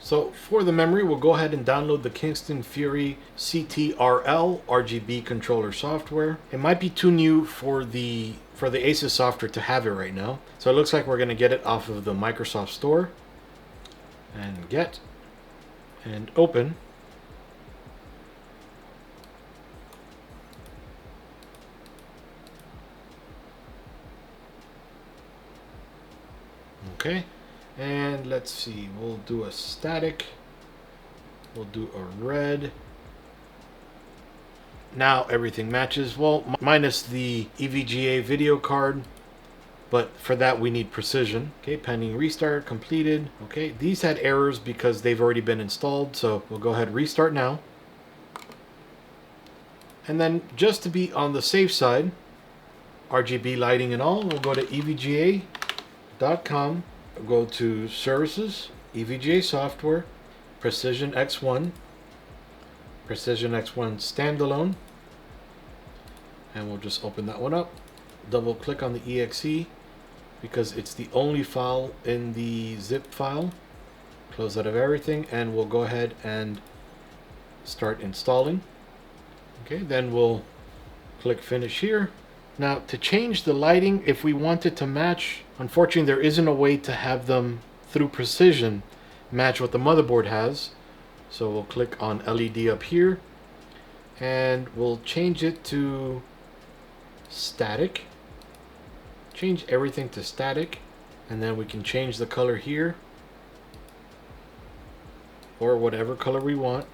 So for the memory, we'll go ahead and download the Kingston Fury CTRL RGB controller software. It might be too new for the Asus software to have it right now. So it looks like we're going to get it off of the Microsoft Store. And get and open. Okay. And let's see, we'll do a static, we'll do a red. Now everything matches, well, minus the EVGA video card, but for that we need precision. Okay, pending restart, completed. Okay, these had errors because they've already been installed, so we'll go ahead and restart now. And then just to be on the safe side, RGB lighting and all, we'll go to EVGA.com. Go to Services, EVGA Software, Precision X1, Precision X1 Standalone, and we'll just open that one up. Double click on the exe because it's the only file in the zip file. Close out of everything, and we'll go ahead and start installing. Okay, then we'll click Finish here. Now to change the lighting, if we want it to match, unfortunately there isn't a way to have them through precision match what the motherboard has. So we'll click on LED up here and we'll change it to static. Change everything to static, and then we can change the color here or whatever color we want.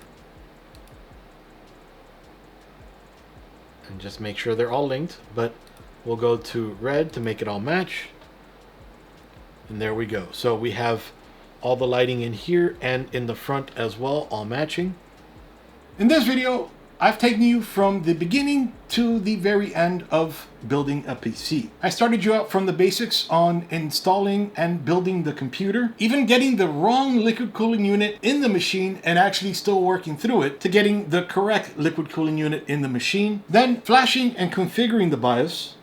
And just make sure they're all linked, but we'll go to red to make it all match. And there we go. So we have all the lighting in here and in the front as well, all matching. In this video, I've taken you from the beginning to the very end of building a PC. I started you out from the basics on installing and building the computer, even getting the wrong liquid cooling unit in the machine and actually still working through it, to getting the correct liquid cooling unit in the machine, then flashing and configuring the BIOS.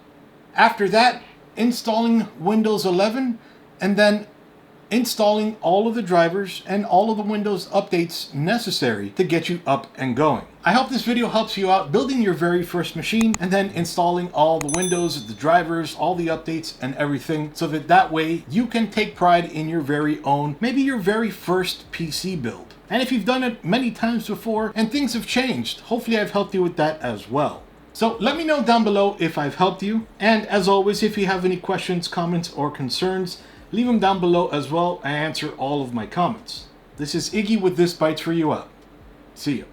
After that, installing Windows 11, and then installing all of the drivers and all of the Windows updates necessary to get you up and going. I hope this video helps you out building your very first machine and then installing all the Windows, the drivers, all the updates and everything, so that way you can take pride in your very own, maybe your very first PC build. And if you've done it many times before and things have changed, hopefully I've helped you with that as well. So let me know down below if I've helped you. And as always, if you have any questions, comments, or concerns, leave them down below as well. I answer all of my comments. This is Iggy with ThisBytesForYou out. See you.